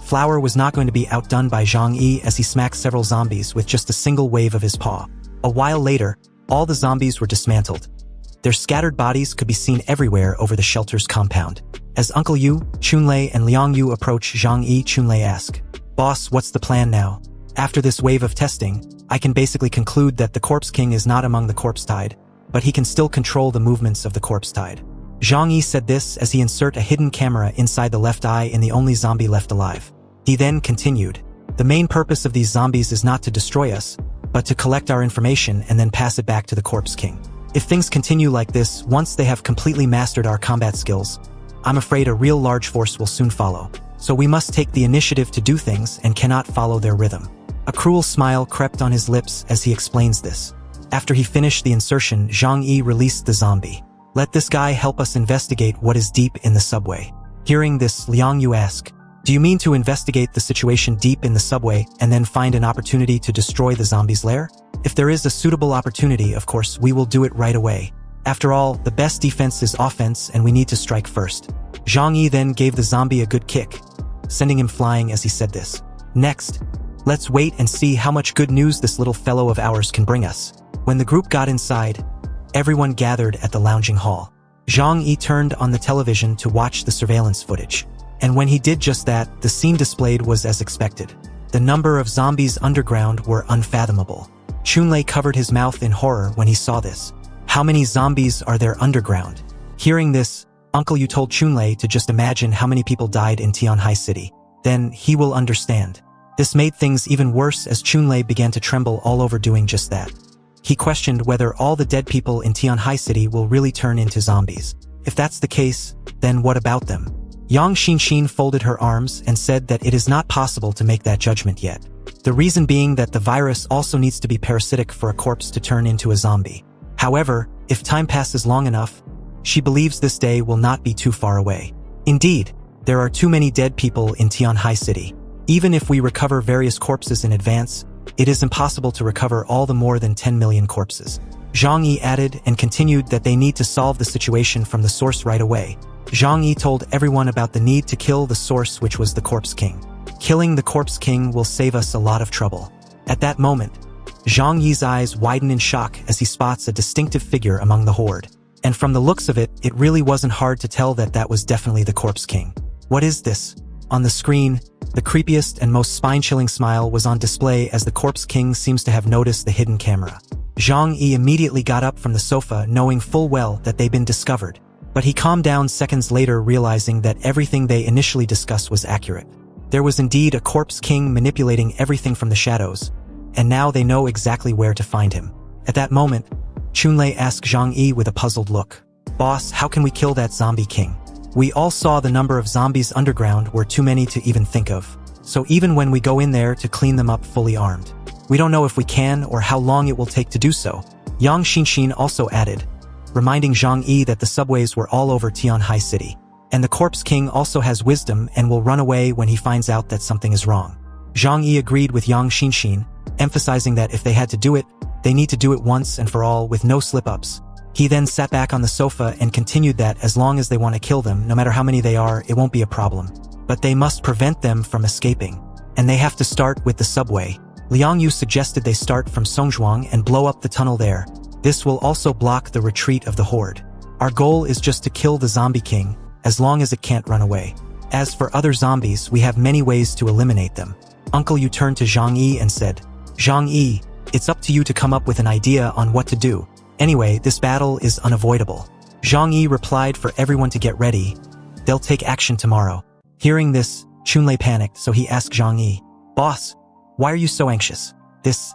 Flour was not going to be outdone by Zhang Yi as he smacked several zombies with just a single wave of his paw. A while later, all the zombies were dismantled. Their scattered bodies could be seen everywhere over the shelter's compound. As Uncle Yu, Chunlei, and Liang Yu approach Zhang Yi, Chunlei asked, "Boss, what's the plan now?" After this wave of testing, I can basically conclude that the Corpse King is not among the Corpse Tide, but he can still control the movements of the Corpse Tide. Zhang Yi said this as he inserted a hidden camera inside the left eye in the only zombie left alive. He then continued, "The main purpose of these zombies is not to destroy us, but to collect our information and then pass it back to the Corpse King. If things continue like this, once they have completely mastered our combat skills, I'm afraid a real large force will soon follow. So we must take the initiative to do things and cannot follow their rhythm." A cruel smile crept on his lips as he explains this. After he finished the insertion, Zhang Yi released the zombie. "Let this guy help us investigate what is deep in the subway." Hearing this, Liang Yu asked, "Do you mean to investigate the situation deep in the subway and then find an opportunity to destroy the zombies' lair? If there is a suitable opportunity, of course, we will do it right away. After all, the best defense is offense and we need to strike first." Zhang Yi then gave the zombie a good kick, sending him flying as he said this. "Next, let's wait and see how much good news this little fellow of ours can bring us." When the group got inside, everyone gathered at the lounging hall. Zhang Yi turned on the television to watch the surveillance footage. And when he did just that, the scene displayed was as expected. The number of zombies underground were unfathomable. Chunlei covered his mouth in horror when he saw this. How many zombies are there underground? Hearing this, Uncle Yu told Chunlei to just imagine how many people died in Tianhai City. Then he will understand. This made things even worse as Chunlei began to tremble all over doing just that. He questioned whether all the dead people in Tianhai City will really turn into zombies. If that's the case, then what about them? Yang Xinxin folded her arms and said that it is not possible to make that judgment yet. The reason being that the virus also needs to be parasitic for a corpse to turn into a zombie. However, if time passes long enough, she believes this day will not be too far away. Indeed, there are too many dead people in Tianhai City. Even if we recover various corpses in advance, it is impossible to recover all the more than 10 million corpses. Zhang Yi added and continued that they need to solve the situation from the source right away. Zhang Yi told everyone about the need to kill the source, which was the Corpse King. Killing the Corpse King will save us a lot of trouble. At that moment, Zhang Yi's eyes widen in shock as he spots a distinctive figure among the horde. And from the looks of it, it really wasn't hard to tell that that was definitely the Corpse King. What is this? On the screen, the creepiest and most spine-chilling smile was on display as the Corpse King seems to have noticed the hidden camera. Zhang Yi immediately got up from the sofa knowing full well that they'd been discovered. But he calmed down seconds later, realizing that everything they initially discussed was accurate. There was indeed a Corpse King manipulating everything from the shadows, and now they know exactly where to find him. At that moment, Chunlei asked Zhang Yi with a puzzled look, "Boss, how can we kill that zombie king? We all saw the number of zombies underground were too many to even think of. So even when we go in there to clean them up fully armed, we don't know if we can or how long it will take to do so." Yang Xinxin also added, reminding Zhang Yi that the subways were all over Tianhai City. And the Corpse King also has wisdom and will run away when he finds out that something is wrong. Zhang Yi agreed with Yang Xinxin, emphasizing that if they had to do it, they need to do it once and for all with no slip-ups. He then sat back on the sofa and continued that as long as they want to kill them, no matter how many they are, it won't be a problem. But they must prevent them from escaping. And they have to start with the subway. Liang Yu suggested they start from Songzhuang and blow up the tunnel there. This will also block the retreat of the horde. Our goal is just to kill the zombie king, as long as it can't run away. As for other zombies, we have many ways to eliminate them. Uncle Yu turned to Zhang Yi and said, "Zhang Yi, it's up to you to come up with an idea on what to do. Anyway, this battle is unavoidable." Zhang Yi replied for everyone to get ready. They'll take action tomorrow. Hearing this, Chunlei panicked, so he asked Zhang Yi, "Boss, why are you so anxious? This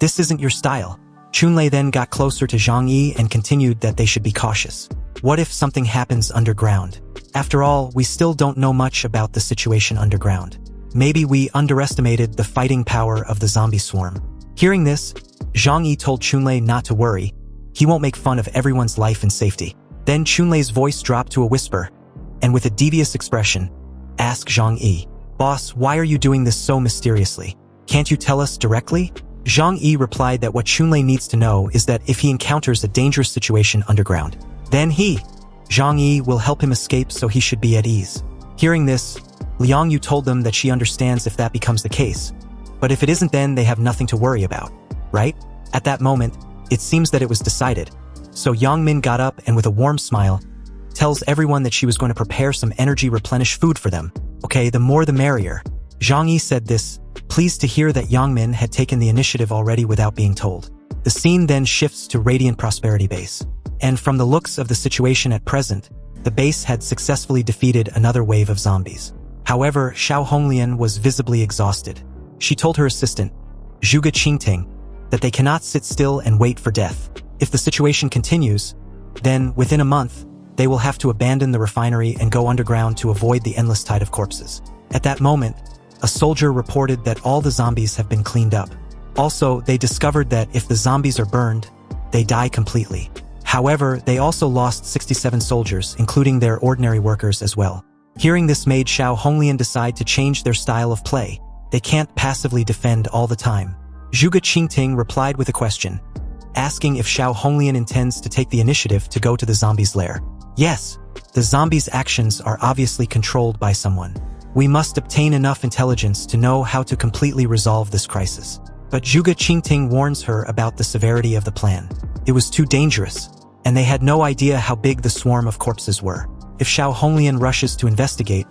isn't your style." Chunlei then got closer to Zhang Yi and continued that they should be cautious. What if something happens underground? After all, we still don't know much about the situation underground. Maybe we underestimated the fighting power of the zombie swarm. Hearing this, Zhang Yi told Chunlei not to worry. He won't make fun of everyone's life and safety. Then Chunlei's voice dropped to a whisper, and with a devious expression, asked Zhang Yi, "Boss, why are you doing this so mysteriously? Can't you tell us directly?" Zhang Yi replied that what Chunlei needs to know is that if he encounters a dangerous situation underground, then Zhang Yi, will help him escape, so he should be at ease. Hearing this, Liang Yu told them that she understands if that becomes the case, but if it isn't, then they have nothing to worry about, right? At that moment, it seems that it was decided. So Yang Min got up and with a warm smile, tells everyone that she was going to prepare some energy-replenish food for them. Okay, the more the merrier. Zhang Yi said this, pleased to hear that Yang Min had taken the initiative already without being told. The scene then shifts to Radiant Prosperity Base. And from the looks of the situation at present, the base had successfully defeated another wave of zombies. However, Xiao Honglian was visibly exhausted. She told her assistant, Zhuge Qingting, that they cannot sit still and wait for death. If the situation continues, then within a month, they will have to abandon the refinery and go underground to avoid the endless tide of corpses. At that moment, a soldier reported that all the zombies have been cleaned up. Also, they discovered that if the zombies are burned, they die completely. However, they also lost 67 soldiers, including their ordinary workers as well. Hearing this made Xiao Honglian decide to change their style of play. They can't passively defend all the time. Zhuge Qingting replied with a question, asking if Xiao Honglian intends to take the initiative to go to the zombies' lair. Yes, the zombies' actions are obviously controlled by someone. We must obtain enough intelligence to know how to completely resolve this crisis. But Zhuge Qingting warns her about the severity of the plan. It was too dangerous, and they had no idea how big the swarm of corpses were. If Xiao Honglian rushes to investigate,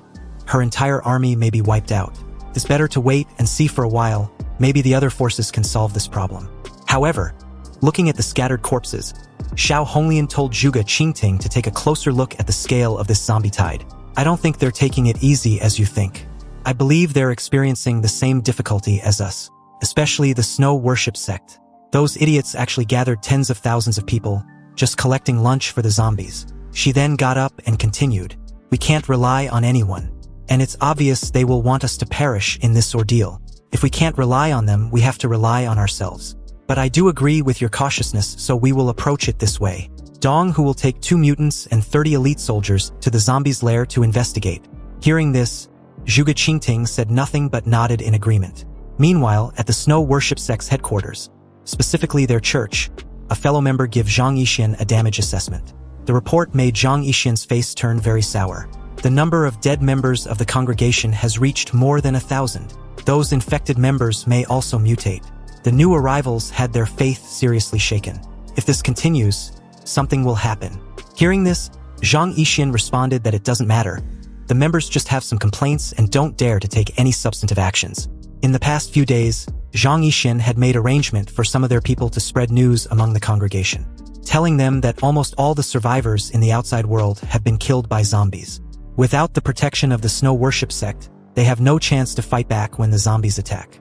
her entire army may be wiped out. It's better to wait and see for a while. Maybe the other forces can solve this problem. However, looking at the scattered corpses, Xiao Honglian told Zhuge Qingting to take a closer look at the scale of this zombie tide. I don't think they're taking it easy as you think. I believe they're experiencing the same difficulty as us, especially the snow worship sect. Those idiots actually gathered tens of thousands of people, just collecting lunch for the zombies. She then got up and continued, we can't rely on anyone, and it's obvious they will want us to perish in this ordeal. If we can't rely on them, we have to rely on ourselves. But I do agree with your cautiousness, so we will approach it this way. Dong, who will take 2 mutants and 30 elite soldiers to the zombies' lair to investigate. Hearing this, Zhuge Qingting said nothing but nodded in agreement. Meanwhile, at the Snow Worship Sect's headquarters, specifically their church, a fellow member gave Zhang Yixin a damage assessment. The report made Zhang Yixin's face turn very sour. The number of dead members of the congregation has reached more than 1,000. Those infected members may also mutate. The new arrivals had their faith seriously shaken. If this continues, something will happen. Hearing this, Zhang Yixin responded that it doesn't matter. The members just have some complaints and don't dare to take any substantive actions. In the past few days, Zhang Yixin had made arrangement for some of their people to spread news among the congregation, telling them that almost all the survivors in the outside world have been killed by zombies. Without the protection of the Snow Worship Sect, they have no chance to fight back when the zombies attack.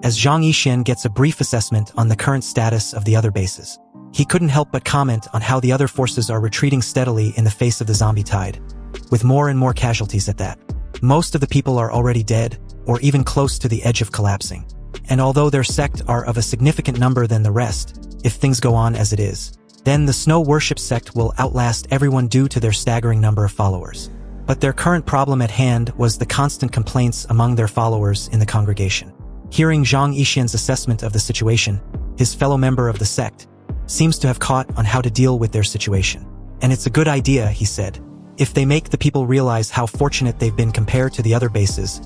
As Zhang Yixin gets a brief assessment on the current status of the other bases, he couldn't help but comment on how the other forces are retreating steadily in the face of the zombie tide, with more and more casualties at that. Most of the people are already dead, or even close to the edge of collapsing. And although their sect are of a significant number than the rest, if things go on as it is, then the Snow Worship Sect will outlast everyone due to their staggering number of followers. But their current problem at hand was the constant complaints among their followers in the congregation. Hearing Zhang Yixin's assessment of the situation, his fellow member of the sect seems to have caught on how to deal with their situation. And it's a good idea, he said. If they make the people realize how fortunate they've been compared to the other bases,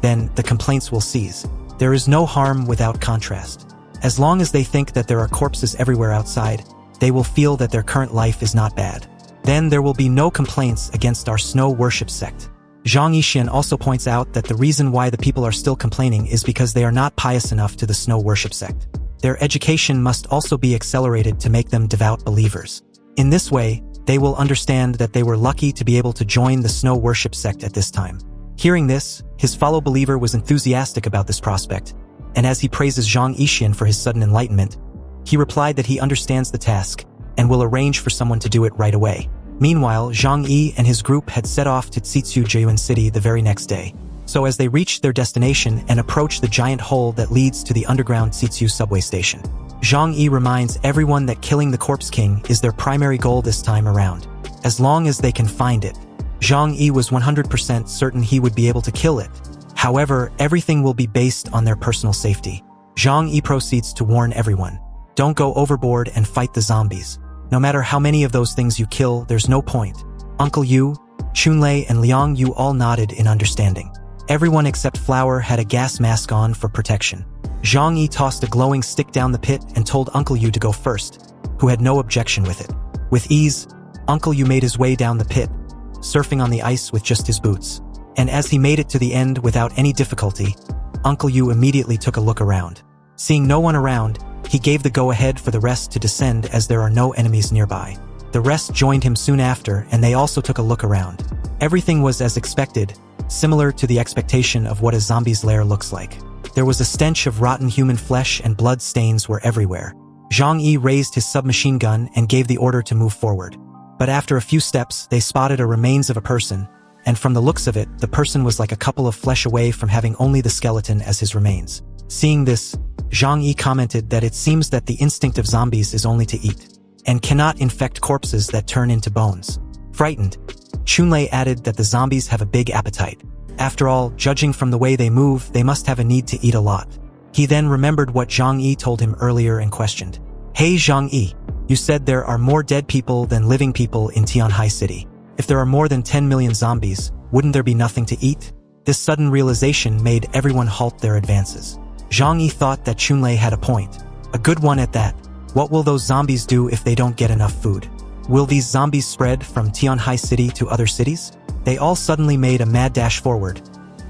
then the complaints will cease. There is no harm without contrast. As long as they think that there are corpses everywhere outside, they will feel that their current life is not bad. Then there will be no complaints against our Snow Worship Sect. Zhang Yixin also points out that the reason why the people are still complaining is because they are not pious enough to the Snow Worship Sect. Their education must also be accelerated to make them devout believers. In this way, they will understand that they were lucky to be able to join the Snow Worship Sect at this time. Hearing this, his fellow believer was enthusiastic about this prospect, and as he praises Zhang Yixin for his sudden enlightenment, he replied that he understands the task and will arrange for someone to do it right away. Meanwhile, Zhang Yi and his group had set off to Tsitsu Jeyuan City the very next day, So as they reach their destination and approach the giant hole that leads to the underground Tsitsu subway station, Zhang Yi reminds everyone that killing the Corpse King is their primary goal this time around. As long as they can find it. Zhang Yi was 100% certain he would be able to kill it. However, everything will be based on their personal safety. Zhang Yi proceeds to warn everyone. Don't go overboard and fight the zombies. No matter how many of those things you kill, there's no point. Uncle Yu, Chunlei and Liang Yu all nodded in understanding. Everyone except Flower had a gas mask on for protection. Zhang Yi tossed a glowing stick down the pit and told Uncle Yu to go first, who had no objection with it. With ease, Uncle Yu made his way down the pit, surfing on the ice with just his boots. And as he made it to the end without any difficulty, Uncle Yu immediately took a look around. Seeing no one around, he gave the go-ahead for the rest to descend as there are no enemies nearby. The rest joined him soon after and they also took a look around. Everything was as expected, similar to the expectation of what a zombie's lair looks like. There was a stench of rotten human flesh and blood stains were everywhere. Zhang Yi raised his submachine gun and gave the order to move forward. But after a few steps, they spotted a remains of a person, and from the looks of it, the person was like a couple of flesh away from having only the skeleton as his remains. Seeing this, Zhang Yi commented that it seems that the instinct of zombies is only to eat, and cannot infect corpses that turn into bones. Frightened, Chunlei added that the zombies have a big appetite. After all, judging from the way they move, they must have a need to eat a lot. He then remembered what Zhang Yi told him earlier and questioned. Hey Zhang Yi, you said there are more dead people than living people in Tianhai City. If there are more than 10 million zombies, wouldn't there be nothing to eat? This sudden realization made everyone halt their advances. Zhang Yi thought that Chunlei had a point. A good one at that. What will those zombies do if they don't get enough food? Will these zombies spread from Tianhai City to other cities? They all suddenly made a mad dash forward,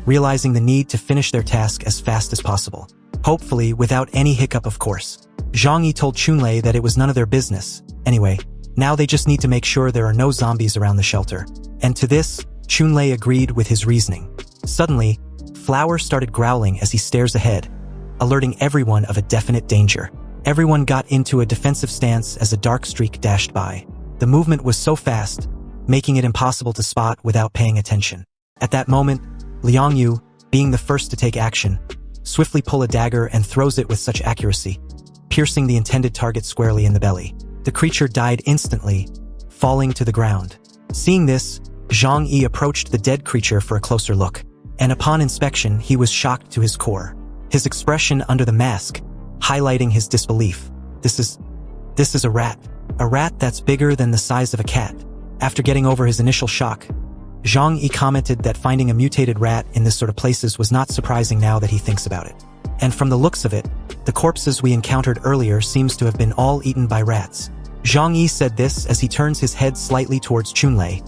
realizing the need to finish their task as fast as possible. Hopefully, without any hiccup of course. Zhang Yi told Chunlei that it was none of their business. Anyway, now they just need to make sure there are no zombies around the shelter. And to this, Chunlei agreed with his reasoning. Suddenly, Flower started growling as he stares ahead, alerting everyone of a definite danger. Everyone got into a defensive stance as a dark streak dashed by. The movement was so fast, making it impossible to spot without paying attention. At that moment, Liang Yu, being the first to take action, swiftly pulls a dagger and throws it with such accuracy, piercing the intended target squarely in the belly. The creature died instantly, falling to the ground. Seeing this, Zhang Yi approached the dead creature for a closer look, and upon inspection he was shocked to his core. His expression under the mask, highlighting his disbelief. This is a rat. A rat that's bigger than the size of a cat. After getting over his initial shock, Zhang Yi commented that finding a mutated rat in this sort of places was not surprising now that he thinks about it. And from the looks of it, the corpses we encountered earlier seems to have been all eaten by rats. Zhang Yi said this as he turns his head slightly towards Chunlei,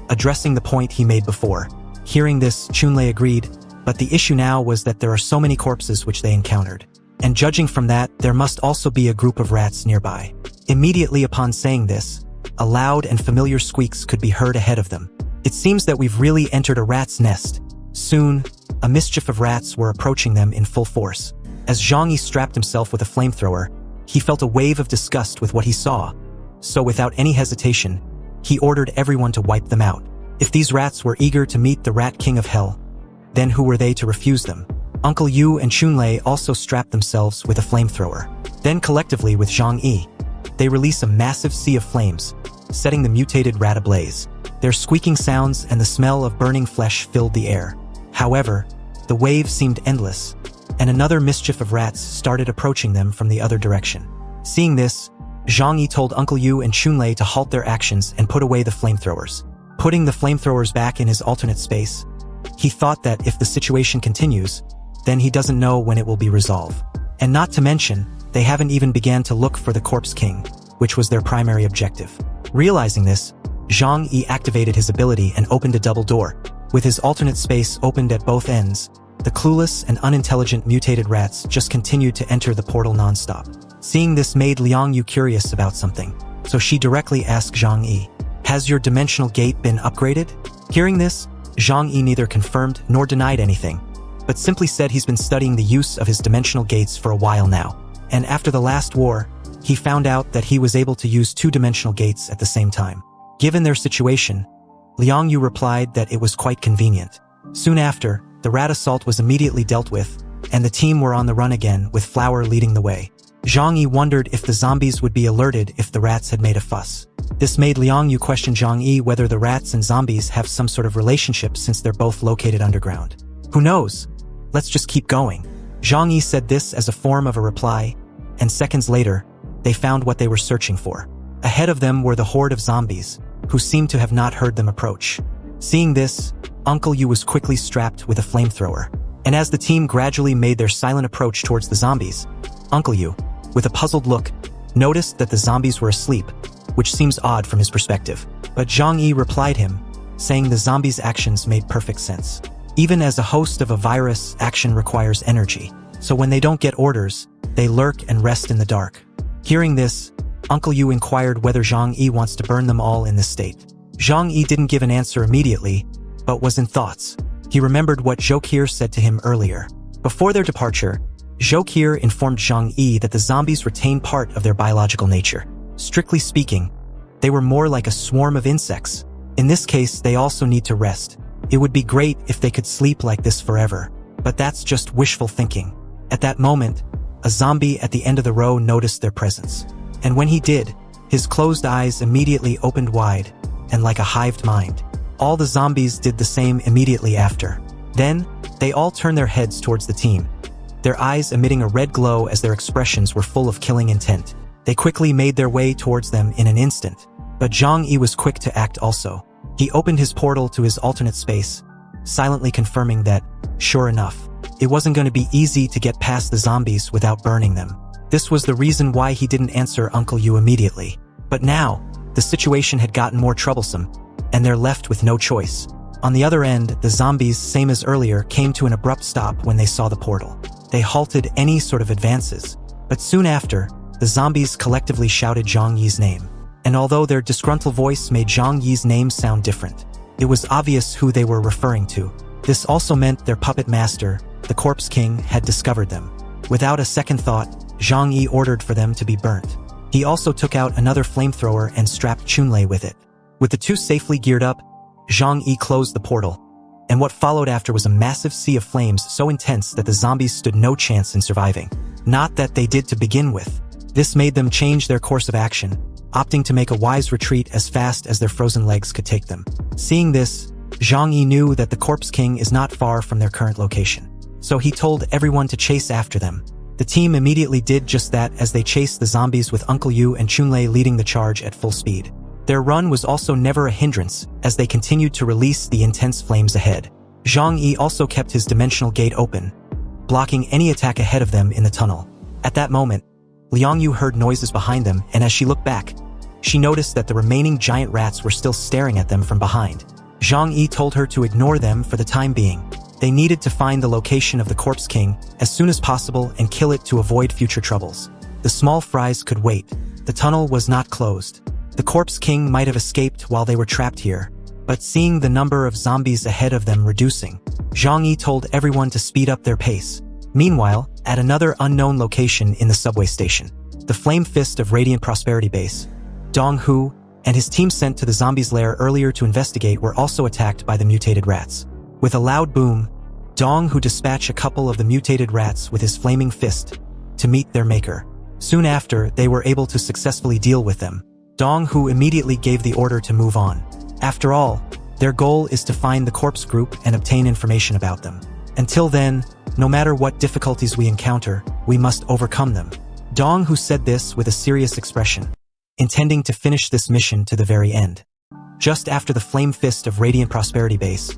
addressing the point he made before. Hearing this, Chunlei agreed, but the issue now was that there are so many corpses which they encountered. And judging from that, there must also be a group of rats nearby. Immediately upon saying this, a loud and familiar squeaks could be heard ahead of them. It seems that we've really entered a rat's nest. Soon, a mischief of rats were approaching them in full force. As Zhang Yi strapped himself with a flamethrower, he felt a wave of disgust with what he saw. So without any hesitation, he ordered everyone to wipe them out. If these rats were eager to meet the Rat King of Hell, then who were they to refuse them? Uncle Yu and Chunlei also strapped themselves with a flamethrower. Then collectively with Zhang Yi, they release a massive sea of flames, setting the mutated rat ablaze. Their squeaking sounds and the smell of burning flesh filled the air. However, the wave seemed endless, and another mischief of rats started approaching them from the other direction. Seeing this, Zhang Yi told Uncle Yu and Chunlei to halt their actions and put away the flamethrowers. Putting the flamethrowers back in his alternate space, he thought that if the situation continues, then he doesn't know when it will be resolved. And not to mention, they haven't even began to look for the Corpse King, which was their primary objective. Realizing this, Zhang Yi activated his ability and opened a double door. With his alternate space opened at both ends, the clueless and unintelligent mutated rats just continued to enter the portal non-stop. Seeing this made Liang Yu curious about something, so she directly asked Zhang Yi, "Has your dimensional gate been upgraded?" Hearing this, Zhang Yi neither confirmed nor denied anything, but simply said he's been studying the use of his dimensional gates for a while now. And after the last war, he found out that he was able to use 2 dimensional gates at the same time. Given their situation, Liang Yu replied that it was quite convenient. Soon after, the rat assault was immediately dealt with, and the team were on the run again, with Flower leading the way. Zhang Yi wondered if the zombies would be alerted if the rats had made a fuss. This made Liang Yu question Zhang Yi whether the rats and zombies have some sort of relationship since they're both located underground. Who knows? Let's just keep going. Zhang Yi said this as a form of a reply, and seconds later, they found what they were searching for. Ahead of them were the horde of zombies, who seemed to have not heard them approach. Seeing this, Uncle Yu was quickly strapped with a flamethrower, and as the team gradually made their silent approach towards the zombies, Uncle Yu, with a puzzled look, noticed that the zombies were asleep, which seems odd from his perspective. But Zhang Yi replied him, saying the zombies' actions made perfect sense. Even as a host of a virus, action requires energy, so when they don't get orders, they lurk and rest in the dark. Hearing this, Uncle Yu inquired whether Zhang Yi wants to burn them all in this state. Zhang Yi didn't give an answer immediately, but was in thoughts. He remembered what Zhokir said to him earlier. Before their departure, Zhokir informed Zhang Yi that the zombies retain part of their biological nature. Strictly speaking, they were more like a swarm of insects. In this case, they also need to rest. It would be great if they could sleep like this forever, but that's just wishful thinking. At that moment, a zombie at the end of the row noticed their presence. And when he did, his closed eyes immediately opened wide, and like a hived mind. All the zombies did the same immediately after. Then, they all turned their heads towards the team, their eyes emitting a red glow as their expressions were full of killing intent. They quickly made their way towards them in an instant. But Zhang Yi was quick to act also. He opened his portal to his alternate space, silently confirming that, sure enough, it wasn't going to be easy to get past the zombies without burning them. This was the reason why he didn't answer Uncle Yu immediately. But now, the situation had gotten more troublesome, and they're left with no choice. On the other end, the zombies, same as earlier, came to an abrupt stop when they saw the portal. They halted any sort of advances, but soon after, the zombies collectively shouted Zhang Yi's name. And although their disgruntled voice made Zhang Yi's name sound different, it was obvious who they were referring to. This also meant their puppet master, the Corpse King, had discovered them. Without a second thought, Zhang Yi ordered for them to be burnt. He also took out another flamethrower and strapped Chunlei with it. With the two safely geared up, Zhang Yi closed the portal, and what followed after was a massive sea of flames so intense that the zombies stood no chance in surviving. Not that they did to begin with. This made them change their course of action, opting to make a wise retreat as fast as their frozen legs could take them. Seeing this, Zhang Yi knew that the Corpse King is not far from their current location. So he told everyone to chase after them. The team immediately did just that as they chased the zombies with Uncle Yu and Chunlei leading the charge at full speed. Their run was also never a hindrance as they continued to release the intense flames ahead. Zhang Yi also kept his dimensional gate open, blocking any attack ahead of them in the tunnel. At that moment, Liang Yu heard noises behind them, and as she looked back, she noticed that the remaining giant rats were still staring at them from behind. Zhang Yi told her to ignore them for the time being. They needed to find the location of the Corpse King as soon as possible and kill it to avoid future troubles. The small fries could wait. The tunnel was not closed. The Corpse King might have escaped while they were trapped here, but seeing the number of zombies ahead of them reducing, Zhang Yi told everyone to speed up their pace. Meanwhile, at another unknown location in the subway station, the Flame Fist of Radiant Prosperity Base, Dong Hu and his team sent to the zombies' lair earlier to investigate were also attacked by the mutated rats. With a loud boom, Dong Hu dispatched a couple of the mutated rats with his flaming fist to meet their maker. Soon after, they were able to successfully deal with them. Dong Hu immediately gave the order to move on. After all, their goal is to find the corpse group and obtain information about them. Until then, no matter what difficulties we encounter, we must overcome them. Dong Hu said this with a serious expression, intending to finish this mission to the very end. Just after the Flame Fist of Radiant Prosperity Base,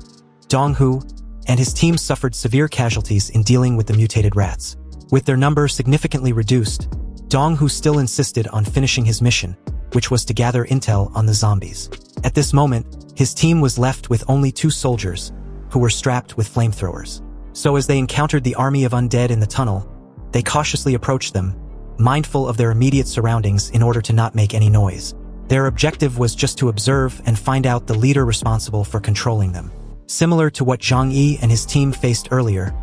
Dong Hu and his team suffered severe casualties in dealing with the mutated rats. With their number significantly reduced, Dong Hu still insisted on finishing his mission, which was to gather intel on the zombies. At this moment, his team was left with only 2 soldiers, who were strapped with flamethrowers. So as they encountered the army of undead in the tunnel, they cautiously approached them, mindful of their immediate surroundings in order to not make any noise. Their objective was just to observe and find out the leader responsible for controlling them. Similar to what Zhang Yi and his team faced earlier,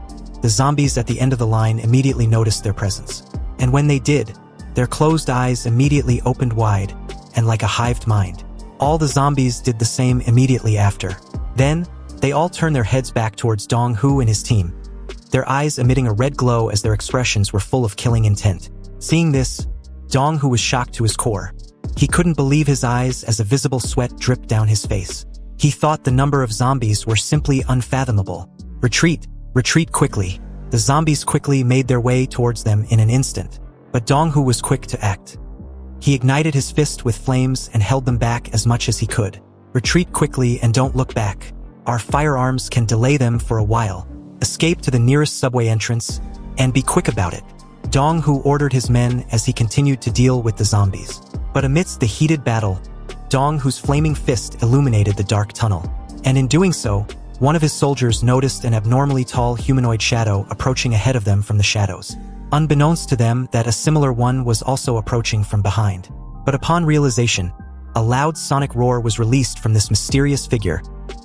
the zombies at the end of the line immediately noticed their presence. And when they did, their closed eyes immediately opened wide, and like a hived mind. All the zombies did the same immediately after. Then, They all turn their heads back towards Dong Hu and his team, their eyes emitting a red glow as their expressions were full of killing intent. Seeing this, Dong Hu was shocked to his core. He couldn't believe his eyes as a visible sweat dripped down his face. He thought the number of zombies were simply unfathomable. Retreat, retreat quickly. The zombies quickly made their way towards them in an instant, but Dong Hu was quick to act. He ignited his fist with flames and held them back as much as he could. Retreat quickly and don't look back. Our firearms can delay them for a while. Escape to the nearest subway entrance, and be quick about it. Dong Hu ordered his men as he continued to deal with the zombies. But amidst the heated battle, Dong Hu's flaming fist illuminated the dark tunnel. And in doing so, one of his soldiers noticed an abnormally tall humanoid shadow approaching ahead of them from the shadows. Unbeknownst to them that a similar one was also approaching from behind. But upon realization, a loud sonic roar was released from this mysterious figure,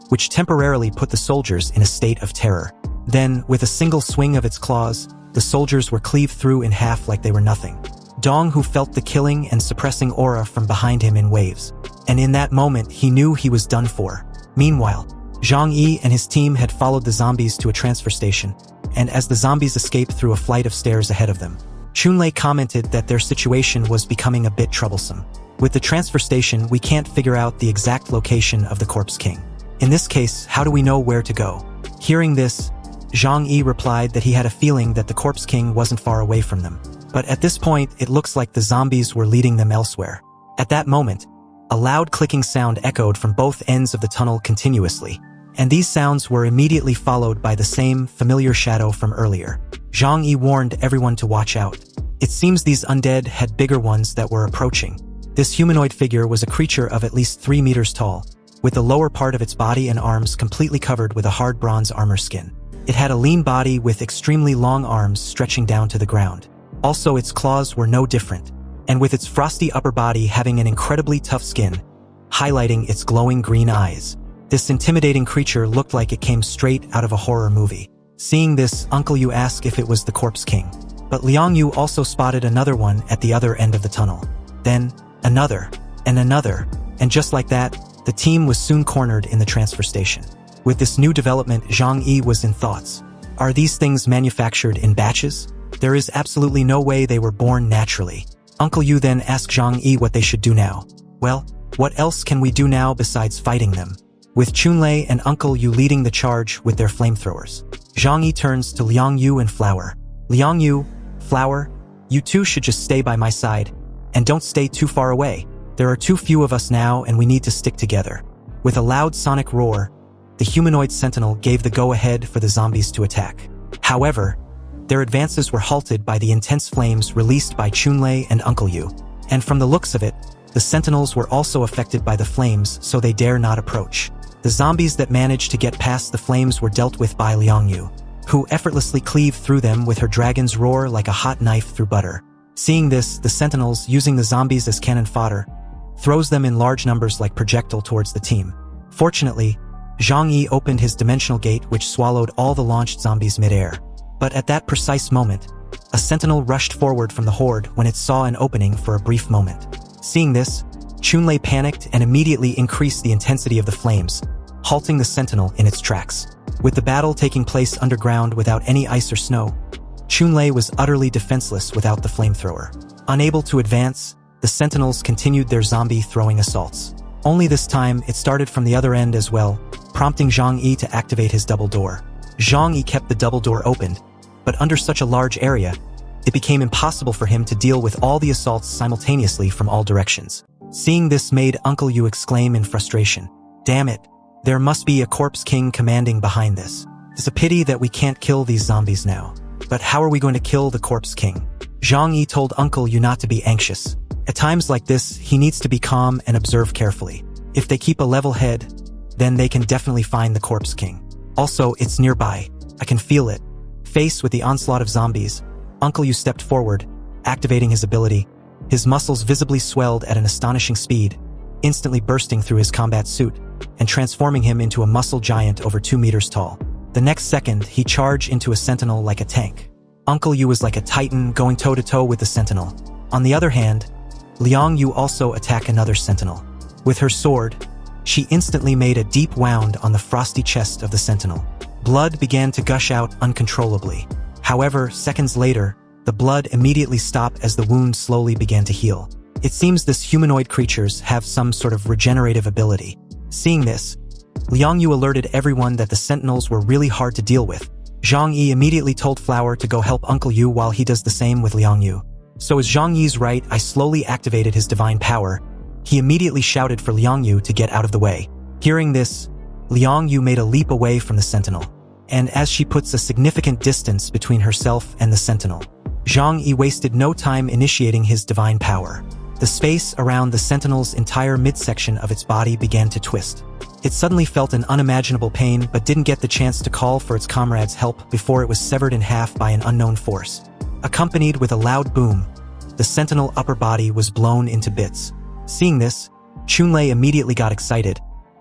which temporarily put the soldiers in a state of terror. Then, with a single swing of its claws, the soldiers were cleaved through in half like they were nothing. Dong Hu felt the killing and suppressing aura from behind him in waves. And in that moment, he knew he was done for. Meanwhile, Zhang Yi and his team had followed the zombies to a transfer station, and as the zombies escaped through a flight of stairs ahead of them, Chunlei commented that their situation was becoming a bit troublesome. With the transfer station, we can't figure out the exact location of the Corpse King. In this case, how do we know where to go? Hearing this, Zhang Yi replied that he had a feeling that the Corpse King wasn't far away from them. But at this point, it looks like the zombies were leading them elsewhere. At that moment, a loud clicking sound echoed from both ends of the tunnel continuously, and these sounds were immediately followed by the same familiar shadow from earlier. Zhang Yi warned everyone to watch out. It seems these undead had bigger ones that were approaching. This humanoid figure was a creature of at least 3 meters tall, with the lower part of its body and arms completely covered with a hard bronze armor skin. It had a lean body with extremely long arms stretching down to the ground. Also, its claws were no different, and with its frosty upper body having an incredibly tough skin, highlighting its glowing green eyes. This intimidating creature looked like it came straight out of a horror movie. Seeing this, Uncle Yu asked if it was the Corpse King. But Liang Yu also spotted another one at the other end of the tunnel. Then, another, and just like that, the team was soon cornered in the transfer station. With this new development, Zhang Yi was in thoughts. Are these things manufactured in batches? There is absolutely no way they were born naturally. Uncle Yu then asked Zhang Yi what they should do now. Well, what else can we do now besides fighting them? With Chunlei and Uncle Yu leading the charge with their flamethrowers, Zhang Yi turns to Liang Yu and Flower. Liang Yu, Flower, you two should just stay by my side, and don't stay too far away. There are too few of us now and we need to stick together. With a loud sonic roar, the humanoid sentinel gave the go-ahead for the zombies to attack. However, their advances were halted by the intense flames released by Chunlei and Uncle Yu. And from the looks of it, the sentinels were also affected by the flames, so they dare not approach. The zombies that managed to get past the flames were dealt with by Liang Yu, who effortlessly cleaved through them with her dragon's roar like a hot knife through butter. Seeing this, the sentinels, using the zombies as cannon fodder, throws them in large numbers like projectile towards the team. Fortunately, Zhang Yi opened his dimensional gate which swallowed all the launched zombies mid-air. But at that precise moment, a sentinel rushed forward from the horde when it saw an opening for a brief moment. Seeing this, Chunlei panicked and immediately increased the intensity of the flames, halting the sentinel in its tracks. With the battle taking place underground without any ice or snow, Chunlei was utterly defenseless without the flamethrower. Unable to advance, the sentinels continued their zombie-throwing assaults. Only this time, it started from the other end as well, prompting Zhang Yi to activate his double door. Zhang Yi kept the double door opened, but under such a large area, it became impossible for him to deal with all the assaults simultaneously from all directions. Seeing this made Uncle Yu exclaim in frustration. Damn it, there must be a Corpse King commanding behind this. It's a pity that we can't kill these zombies now. But how are we going to kill the Corpse King? Zhang Yi told Uncle Yu not to be anxious. At times like this, he needs to be calm and observe carefully. If they keep a level head, then they can definitely find the Corpse King. Also, it's nearby. I can feel it. Faced with the onslaught of zombies, Uncle Yu stepped forward, activating his ability. His muscles visibly swelled at an astonishing speed, instantly bursting through his combat suit and transforming him into a muscle giant over 2 meters tall. The next second, he charged into a sentinel like a tank. Uncle Yu was like a titan going toe-to-toe with the sentinel. On the other hand, Liang Yu also attacked another sentinel. With her sword, She instantly made a deep wound on the frosty chest of the sentinel. Blood began to gush out uncontrollably. However, seconds later, the blood immediately stopped as the wound slowly began to heal. It seems this humanoid creatures have some sort of regenerative ability. Seeing this, Liang Yu alerted everyone that the sentinels were really hard to deal with. Zhang Yi immediately told Flower to go help Uncle Yu while he does the same with Liang Yu. So as Zhang Yi's right, I slowly activated his divine power. He immediately shouted for Liang Yu to get out of the way. Hearing this, Liang Yu made a leap away from the sentinel. And as she puts a significant distance between herself and the sentinel, Zhang Yi wasted no time initiating his divine power. The space around the sentinel's entire midsection of its body began to twist. It suddenly felt an unimaginable pain but didn't get the chance to call for its comrades' help before it was severed in half by an unknown force. Accompanied with a loud boom, the sentinel upper body was blown into bits. Seeing this, Chunlei immediately got excited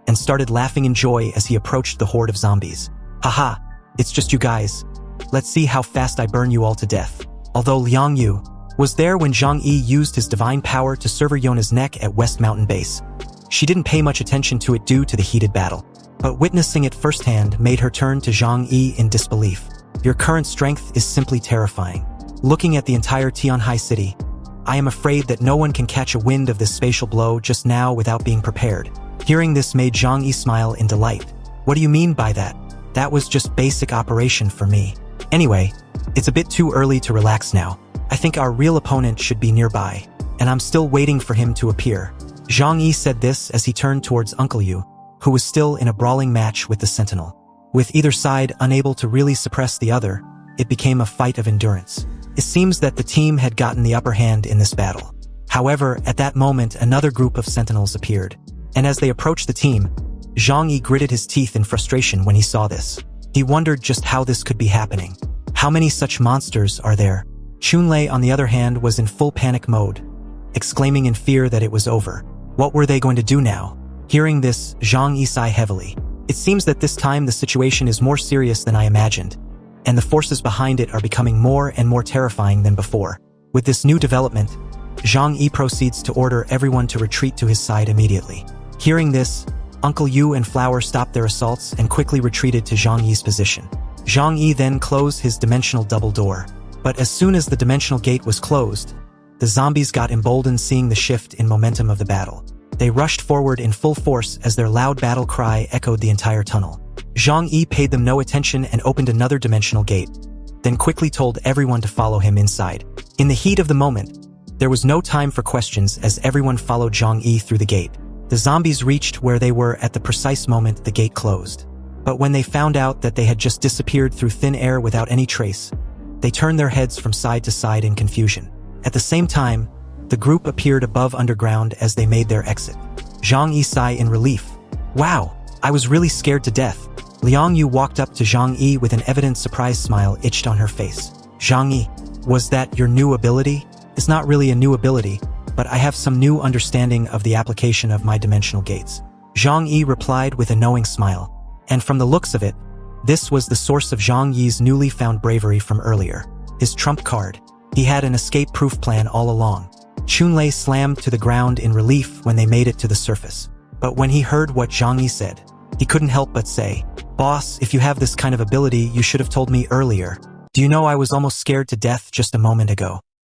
and started laughing in joy as he approached the horde of zombies. Haha, it's just you guys. Let's see how fast I burn you all to death. Although Liang Yu was there when Zhang Yi used his divine power to sever Yona's neck at West Mountain Base. She didn't pay much attention to it due to the heated battle, but witnessing it firsthand made her turn to Zhang Yi in disbelief. Your current strength is simply terrifying. Looking at the entire Tianhai city, I am afraid that no one can catch a wind of this spatial blow just now without being prepared. Hearing this made Zhang Yi smile in delight. What do you mean by that? That was just basic operation for me. Anyway, it's a bit too early to relax now. I think our real opponent should be nearby, and I'm still waiting for him to appear. Zhang Yi said this as he turned towards Uncle Yu, who was still in a brawling match with the sentinel. With either side unable to really suppress the other, it became a fight of endurance. It seems that the team had gotten the upper hand in this battle. However, at that moment another group of sentinels appeared, and as they approached the team, Zhang Yi gritted his teeth in frustration when he saw this. He wondered just how this could be happening. How many such monsters are there? Chunlei, on the other hand, was in full panic mode, exclaiming in fear that it was over. What were they going to do now? Hearing this, Zhang Yi sighed heavily. It seems that this time the situation is more serious than I imagined, and the forces behind it are becoming more and more terrifying than before. With this new development, Zhang Yi proceeds to order everyone to retreat to his side immediately. Hearing this, Uncle Yu and Flower stopped their assaults and quickly retreated to Zhang Yi's position. Zhang Yi then closed his dimensional double door. But as soon as the dimensional gate was closed, the zombies got emboldened seeing the shift in momentum of the battle. They rushed forward in full force as their loud battle cry echoed the entire tunnel. Zhang Yi paid them no attention and opened another dimensional gate, then quickly told everyone to follow him inside. In the heat of the moment, there was no time for questions as everyone followed Zhang Yi through the gate. The zombies reached where they were at the precise moment the gate closed. But when they found out that they had just disappeared through thin air without any trace, they turned their heads from side to side in confusion. At the same time, the group appeared above underground as they made their exit. Zhang Yi sighed in relief. Wow, I was really scared to death. Liang Yu walked up to Zhang Yi with an evident surprise smile itched on her face. Zhang Yi, was that your new ability? It's not really a new ability, but I have some new understanding of the application of my dimensional gates. Zhang Yi replied with a knowing smile. And from the looks of it, this was the source of Zhang Yi's newly found bravery from earlier. His trump card. He had an escape-proof plan all along. Chunlei slammed to the ground in relief when they made it to the surface. But when he heard what Zhang Yi said, he couldn't help but say, "Boss, if you have this kind of ability, you should have told me earlier. Do you know I was almost scared to death just a moment ago."